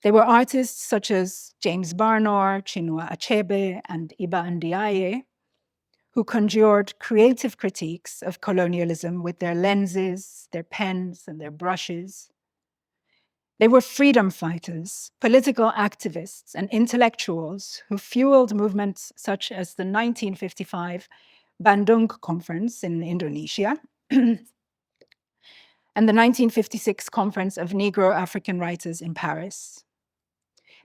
They were artists such as James Barnor, Chinua Achebe, and Iba Ndiaye, who conjured creative critiques of colonialism with their lenses, their pens, and their brushes. They were freedom fighters, political activists, and intellectuals who fueled movements such as the 1955 Bandung Conference in Indonesia and the 1956 Conference of Negro African Writers in Paris.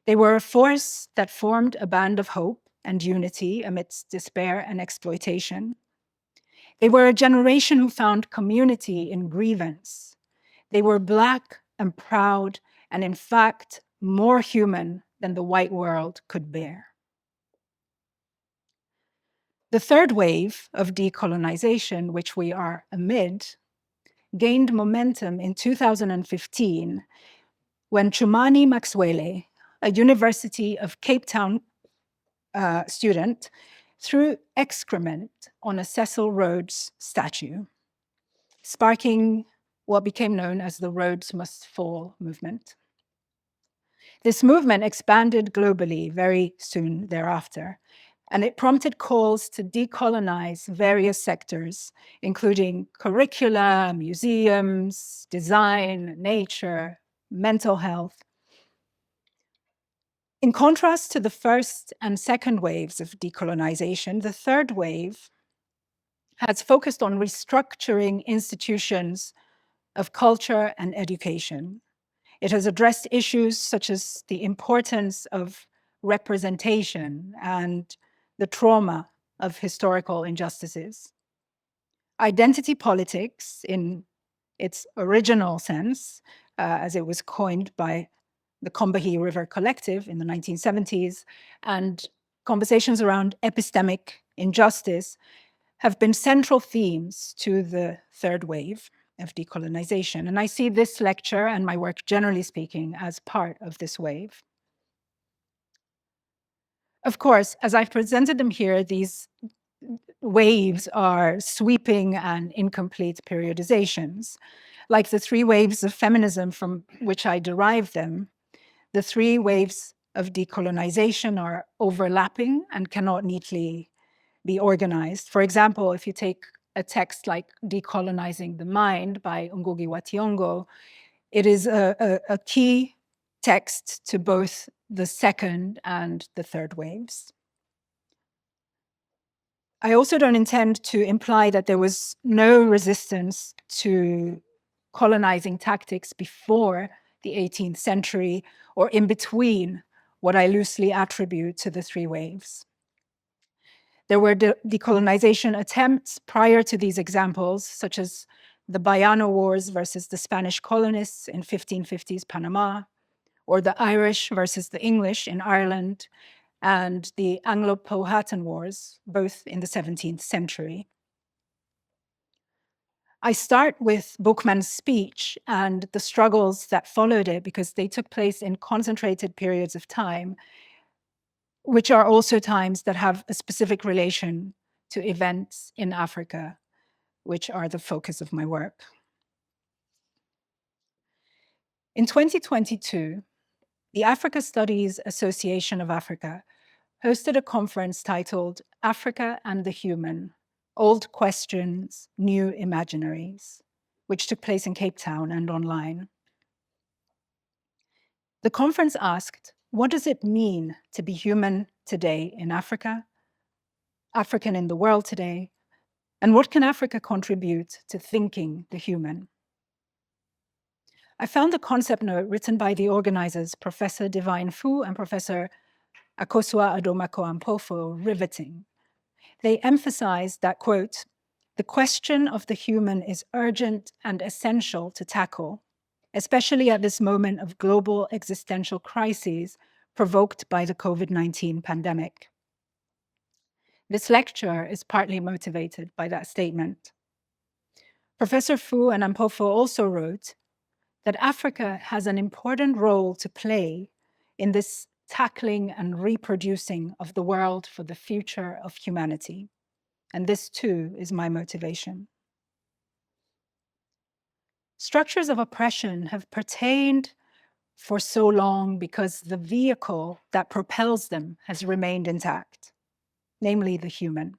They were a force that formed a band of hope and unity amidst despair and exploitation. They were a generation who found community in grievance. They were Black and proud, and in fact, more human than the white world could bear. The third wave of decolonization, which we are amid, gained momentum in 2015 when Chumani Maxwele, a University of Cape Town student, threw excrement on a Cecil Rhodes statue, sparking what became known as the Rhodes Must Fall movement. This movement expanded globally very soon thereafter, and it prompted calls to decolonize various sectors, including curricula, museums, design, nature, mental health. In contrast to the first and second waves of decolonization, the third wave has focused on restructuring institutions of culture and education. It has addressed issues such as the importance of representation and the trauma of historical injustices. Identity politics, in its original sense, as it was coined by the Combahee River Collective in the 1970s, and conversations around epistemic injustice, have been central themes to the third wave of decolonization. And I see this lecture and my work, generally speaking, as part of this wave. Of course, as I've presented them here, these waves are sweeping and incomplete periodizations. Like the three waves of feminism from which I derive them, the three waves of decolonization are overlapping and cannot neatly be organized. For example, if you take a text like Decolonizing the Mind by Ngugi wa Thiong'o, it is a key text to both the second and the third waves. I also don't intend to imply that there was no resistance to colonizing tactics before the 18th century or in between what I loosely attribute to the three waves. There were decolonization attempts prior to these examples, such as the Bayano Wars versus the Spanish colonists in 1550s Panama, or the Irish versus the English in Ireland, and the Anglo-Powhatan Wars, both in the 17th century. I start with Bookman's speech and the struggles that followed it because they took place in concentrated periods of time, which are also times that have a specific relation to events in Africa, which are the focus of my work. In 2022, the Africa Studies Association of Africa hosted a conference titled Africa and the Human, Old Questions, New Imaginaries, which took place in Cape Town and online. The conference asked, what does it mean to be human today in Africa, African in the world today, and what can Africa contribute to thinking the human? I found the concept note written by the organizers, Professor Divine Fu and Professor Akosua Adomako-Ampofo, riveting. They emphasized that, quote, the question of the human is urgent and essential to tackle, especially at this moment of global existential crises provoked by the COVID-19 pandemic. This lecture is partly motivated by that statement. Professor Fu and Ampofo also wrote that Africa has an important role to play in this tackling and reproducing of the world for the future of humanity. And this too is my motivation. Structures of oppression have pertained for so long because the vehicle that propels them has remained intact, namely the human.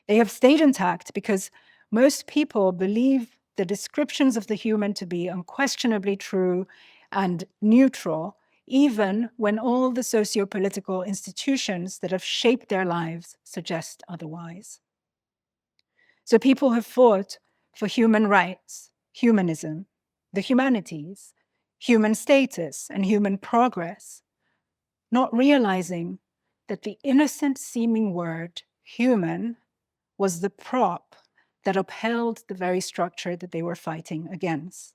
They have stayed intact because most people believe the descriptions of the human to be unquestionably true and neutral, even when all the socio-political institutions that have shaped their lives suggest otherwise. So people have fought for human rights, humanism, the humanities, human status, and human progress, not realizing that the innocent seeming word human was the prop that upheld the very structure that they were fighting against.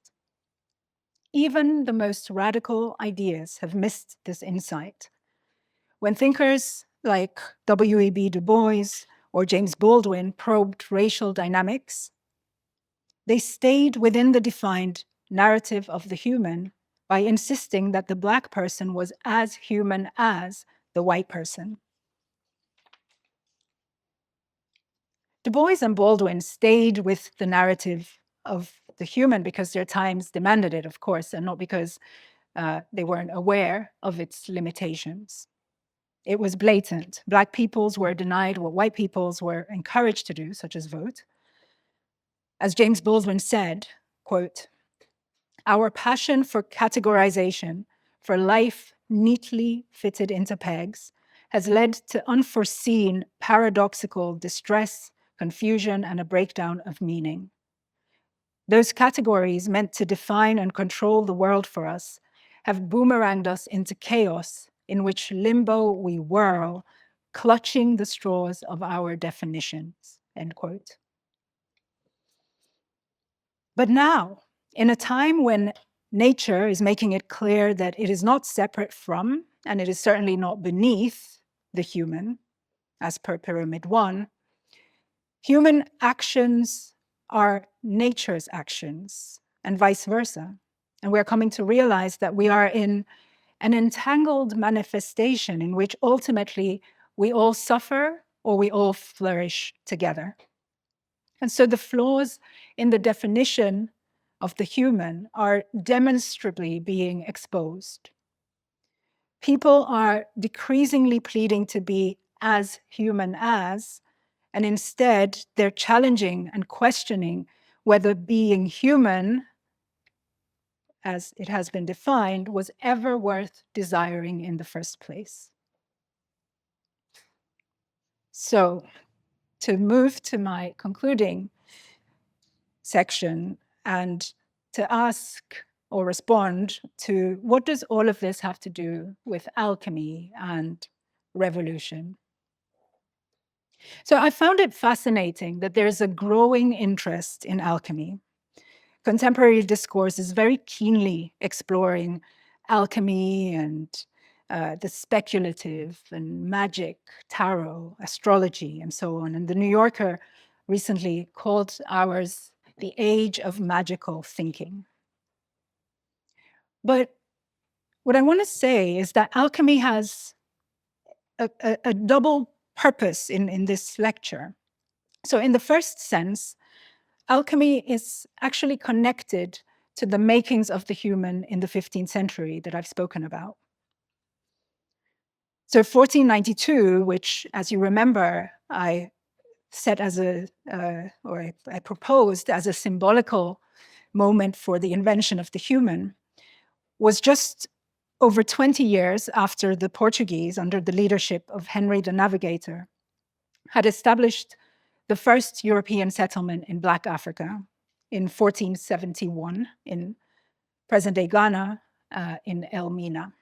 Even the most radical ideas have missed this insight. When thinkers like W.E.B. Du Bois or James Baldwin probed racial dynamics, they stayed within the defined narrative of the human by insisting that the Black person was as human as the white person. Du Bois and Baldwin stayed with the narrative of the human because their times demanded it, of course, and not because they weren't aware of its limitations. It was blatant. Black peoples were denied what white peoples were encouraged to do, such as vote. As James Baldwin said, quote, our passion for categorization, for life neatly fitted into pegs, has led to unforeseen paradoxical distress, confusion, and a breakdown of meaning. Those categories meant to define and control the world for us have boomeranged us into chaos in which limbo we whirl, clutching the straws of our definitions, end quote. But now, in a time when nature is making it clear that it is not separate from, and it is certainly not beneath the human, as per Pyramid 1, human actions are nature's actions and vice versa. And we're coming to realize that we are in an entangled manifestation in which ultimately we all suffer or we all flourish together. And so the flaws in the definition of the human are demonstrably being exposed. People are decreasingly pleading to be as human as, and instead they're challenging and questioning whether being human, as it has been defined, was ever worth desiring in the first place. So, to move to my concluding section and to ask or respond to what does all of this have to do with alchemy and revolution? So I found it fascinating that there's a growing interest in alchemy. Contemporary discourse is very keenly exploring alchemy and the speculative and magic, tarot, astrology, and so on. And the New Yorker recently called ours the age of magical thinking. But what I want to say is that alchemy has a double purpose in this lecture. So in the first sense, alchemy is actually connected to the makings of the human in the 15th century that I've spoken about. So 1492, which, as you remember, I set as I proposed as a symbolical moment for the invention of the human, was just over 20 years after the Portuguese, under the leadership of Henry the Navigator, had established the first European settlement in Black Africa in 1471 in present-day Ghana, in Elmina.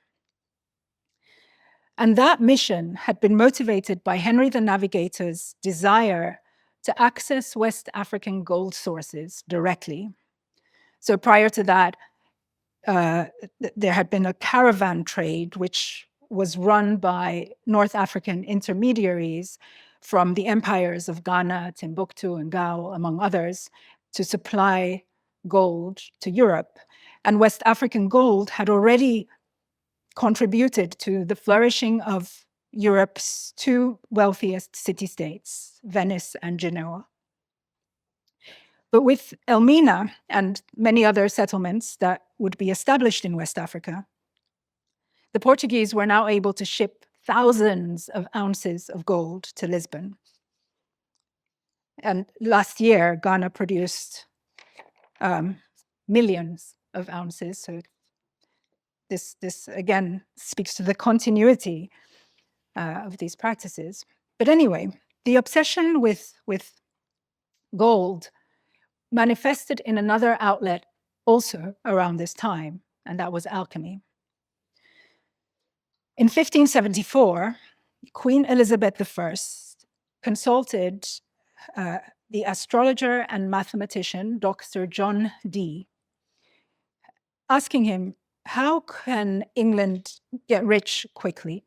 And that mission had been motivated by Henry the Navigator's desire to access West African gold sources directly. So prior to that, there had been a caravan trade which was run by North African intermediaries from the empires of Ghana, Timbuktu, and Gao, among others, to supply gold to Europe. And West African gold had already contributed to the flourishing of Europe's two wealthiest city-states, Venice and Genoa. But with Elmina and many other settlements that would be established in West Africa, the Portuguese were now able to ship thousands of ounces of gold to Lisbon. And last year, Ghana produced millions of ounces. So this again speaks to the continuity of these practices. But anyway, the obsession with gold manifested in another outlet also around this time, and that was alchemy. In 1574, Queen Elizabeth I consulted the astrologer and mathematician, Dr. John Dee, asking him, how can England get rich quickly?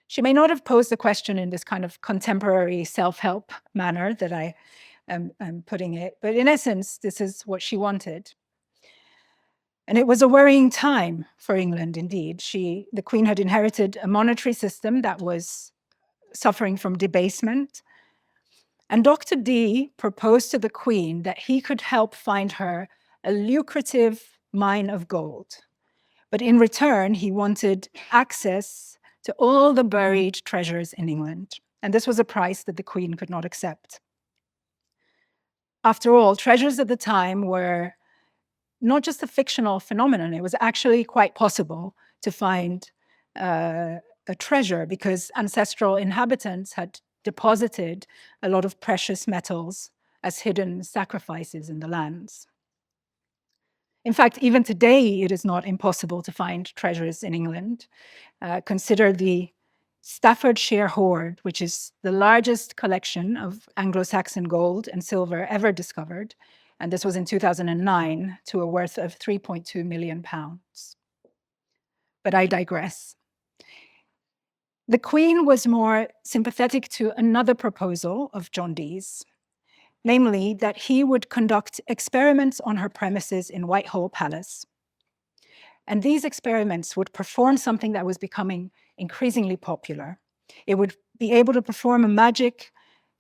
She may not have posed the question in this kind of contemporary self-help manner that I am putting it, but in essence, this is what she wanted. And it was a worrying time for England, indeed. The Queen had inherited a monetary system that was suffering from debasement. And Dr. Dee proposed to the Queen that he could help find her a lucrative mine of gold. But in return, he wanted access to all the buried treasures in England. And this was a price that the Queen could not accept. After all, treasures at the time were not just a fictional phenomenon. It was actually quite possible to find a treasure because ancestral inhabitants had deposited a lot of precious metals as hidden sacrifices in the lands. In fact, even today, it is not impossible to find treasures in England. Consider the Staffordshire hoard, which is the largest collection of Anglo-Saxon gold and silver ever discovered. And this was in 2009 to a worth of 3.2 million pounds. But I digress. The Queen was more sympathetic to another proposal of John Dee's, namely that he would conduct experiments on her premises in Whitehall Palace. And these experiments would perform something that was becoming increasingly popular. It would be able to perform a magic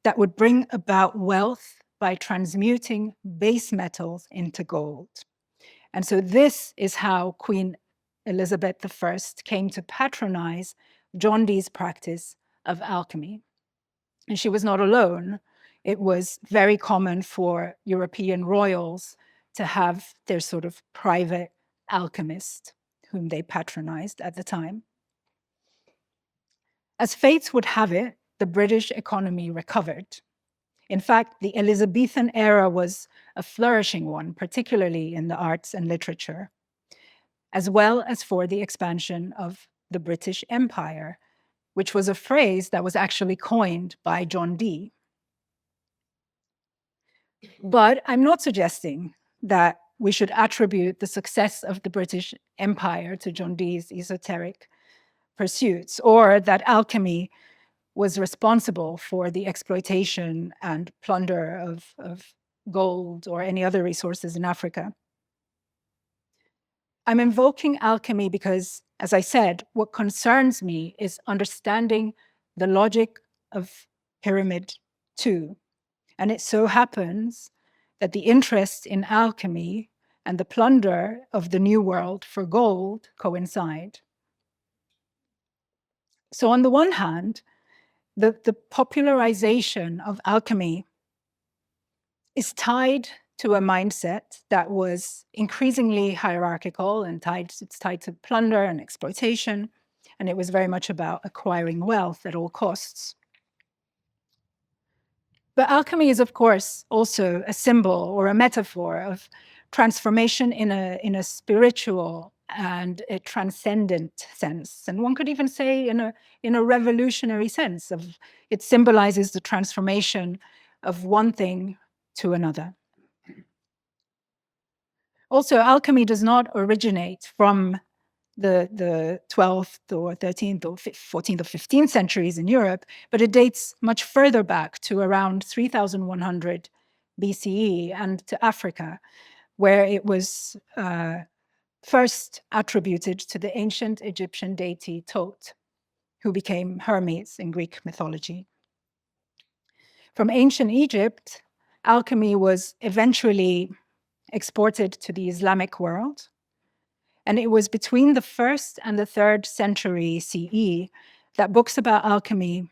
that would bring about wealth by transmuting base metals into gold. And so this is how Queen Elizabeth I came to patronize John Dee's practice of alchemy. And she was not alone. It was very common for European royals to have their sort of private alchemist whom they patronized at the time. As fate would have it, the British economy recovered. In fact, the Elizabethan era was a flourishing one, particularly in the arts and literature, as well as for the expansion of the British Empire, which was a phrase that was actually coined by John Dee. But I'm not suggesting that we should attribute the success of the British Empire to John Dee's esoteric pursuits, or that alchemy was responsible for the exploitation and plunder of gold or any other resources in Africa. I'm invoking alchemy because, as I said, what concerns me is understanding the logic of Pyramid 2. And it so happens that the interest in alchemy and the plunder of the New World for gold coincide. So on the one hand, the popularization of alchemy is tied to a mindset that was increasingly hierarchical and it's tied to plunder and exploitation, and it was very much about acquiring wealth at all costs. But alchemy is, of course, also a symbol or a metaphor of transformation in a spiritual and a transcendent sense. And one could even say in a revolutionary sense of it symbolizes the transformation of one thing to another. Also, alchemy does not originate from the 12th or 13th or 14th or 15th centuries in Europe, but it dates much further back to around 3100 BCE and to Africa, where it was first attributed to the ancient Egyptian deity Thoth, who became Hermes in Greek mythology. From ancient Egypt, alchemy was eventually exported to the Islamic world. And it was between the 1st and the 3rd century CE that books about alchemy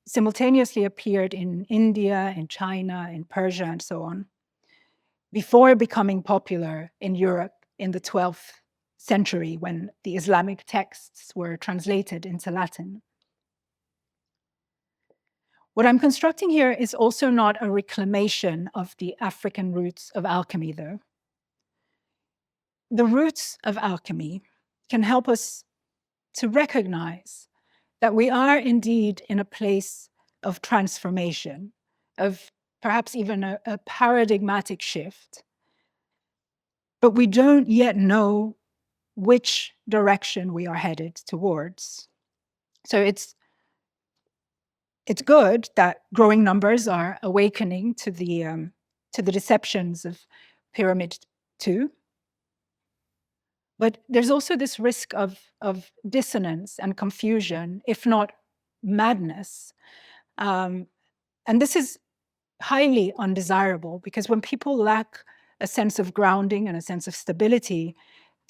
simultaneously appeared in India, in China, in Persia, and so on, before becoming popular in Europe in the 12th century when the Islamic texts were translated into Latin. What I'm constructing here is also not a reclamation of the African roots of alchemy, though. The roots of alchemy can help us to recognize that we are indeed in a place of transformation, of perhaps even a paradigmatic shift. But we don't yet know which direction we are headed towards. So it's good that growing numbers are awakening to the deceptions of Pyramid 2. But there's also this risk of dissonance and confusion, if not madness. And this is highly undesirable because when people lack a sense of grounding and a sense of stability,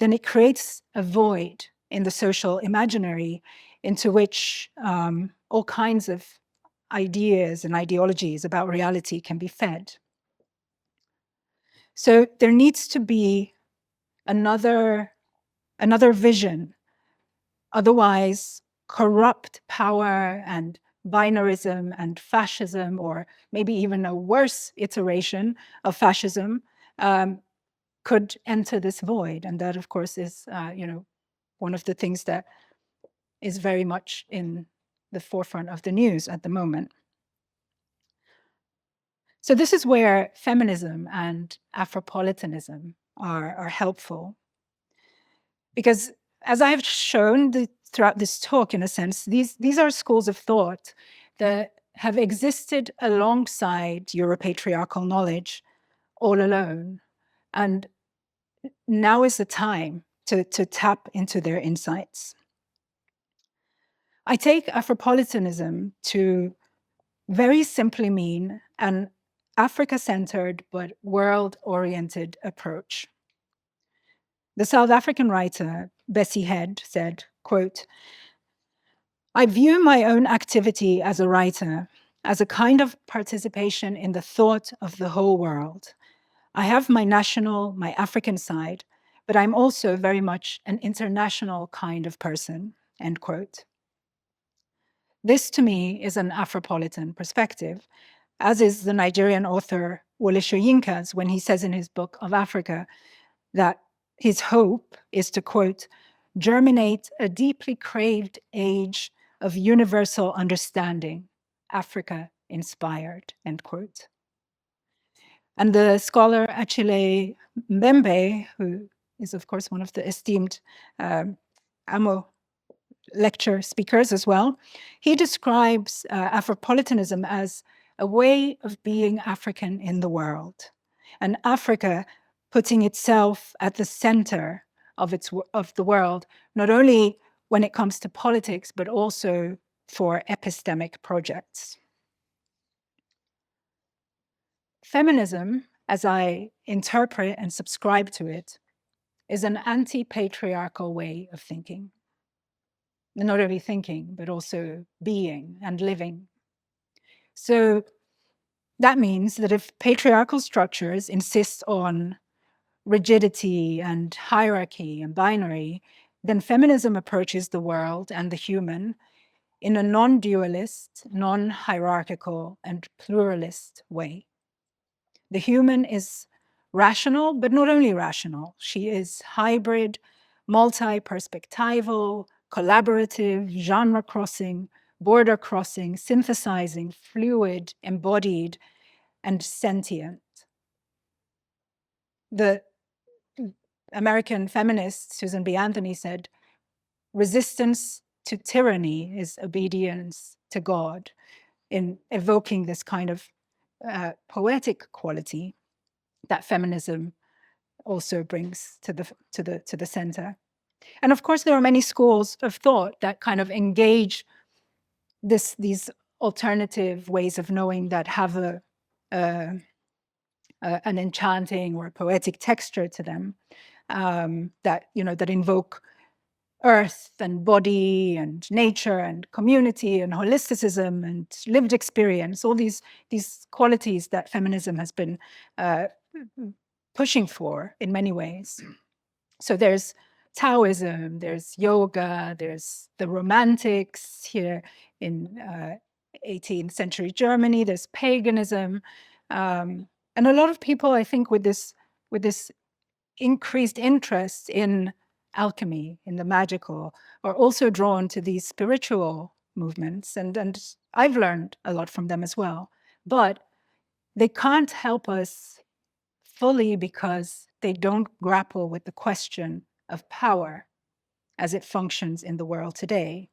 then it creates a void in the social imaginary into which all kinds of ideas and ideologies about reality can be fed. So there needs to be another vision. Otherwise, corrupt power and binarism and fascism, or maybe even a worse iteration of fascism, could enter this void. And that, of course, is one of the things that is very much in the forefront of the news at the moment. So this is where feminism and Afropolitanism are helpful. Because as I have shown, the throughout this talk, in a sense, these are schools of thought that have existed alongside Europatriarchal knowledge all alone. And now is the time to tap into their insights. I take Afropolitanism to very simply mean an Africa-centered but world-oriented approach. The South African writer Bessie Head said, quote, "I view my own activity as a writer as a kind of participation in the thought of the whole world. I have my national, my African side, but I'm also very much an international kind of person," end quote. This, to me, is an Afropolitan perspective, as is the Nigerian author Wole Soyinka's when he says in his book of Africa that his hope is to, quote, "germinate a deeply craved age of universal understanding, Africa inspired," end quote. And the scholar Achille Mbembe, who is, of course, one of the esteemed AMO lecture speakers as well, he describes Afropolitanism as a way of being African in the world, and Africa putting itself at the center of the world, not only when it comes to politics, but also for epistemic projects. Feminism, as I interpret and subscribe to it, is an anti-patriarchal way of thinking. Not only thinking, but also being and living. So that means that if patriarchal structures insist on rigidity and hierarchy and binary, then feminism approaches the world and the human in a non-dualist, non-hierarchical, and pluralist way. The human is rational, but not only rational. She is hybrid, multi-perspectival, collaborative, genre crossing, border crossing, synthesizing, fluid, embodied, and sentient. The American feminist Susan B. Anthony said, "Resistance to tyranny is obedience to God," in evoking this kind of poetic quality that feminism also brings to the center. And of course, there are many schools of thought that kind of engage these alternative ways of knowing that have an enchanting or poetic texture to them, that invoke earth and body and nature and community and holisticism and lived experience, all these qualities that feminism has been pushing for in many ways. So there's Taoism, there's yoga, there's the Romantics here in 18th century Germany, there's paganism. And a lot of people, I think, with this increased interest in alchemy, in the magical, are also drawn to these spiritual movements. And I've learned a lot from them as well. But they can't help us fully because they don't grapple with the question of power as it functions in the world today.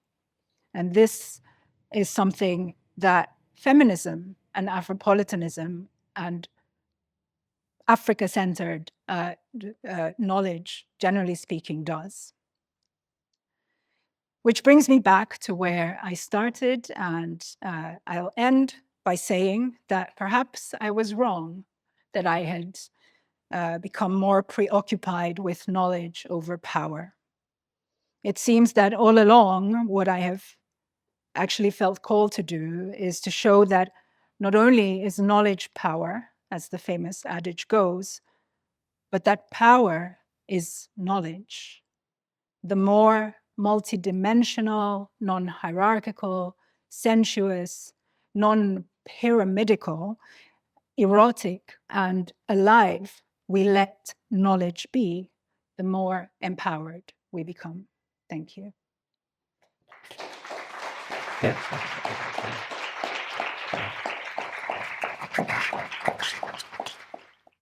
And this is something that feminism and Afropolitanism and Africa-centered knowledge, generally speaking, does. Which brings me back to where I started, and I'll end by saying that perhaps I was wrong, that I had become more preoccupied with knowledge over power. It seems that all along, what I have actually felt called to do is to show that not only is knowledge power, as the famous adage goes, but that power is knowledge. The more multidimensional, non-hierarchical, sensuous, non-pyramidical, erotic, and alive we let knowledge be, the more empowered we become. Thank you.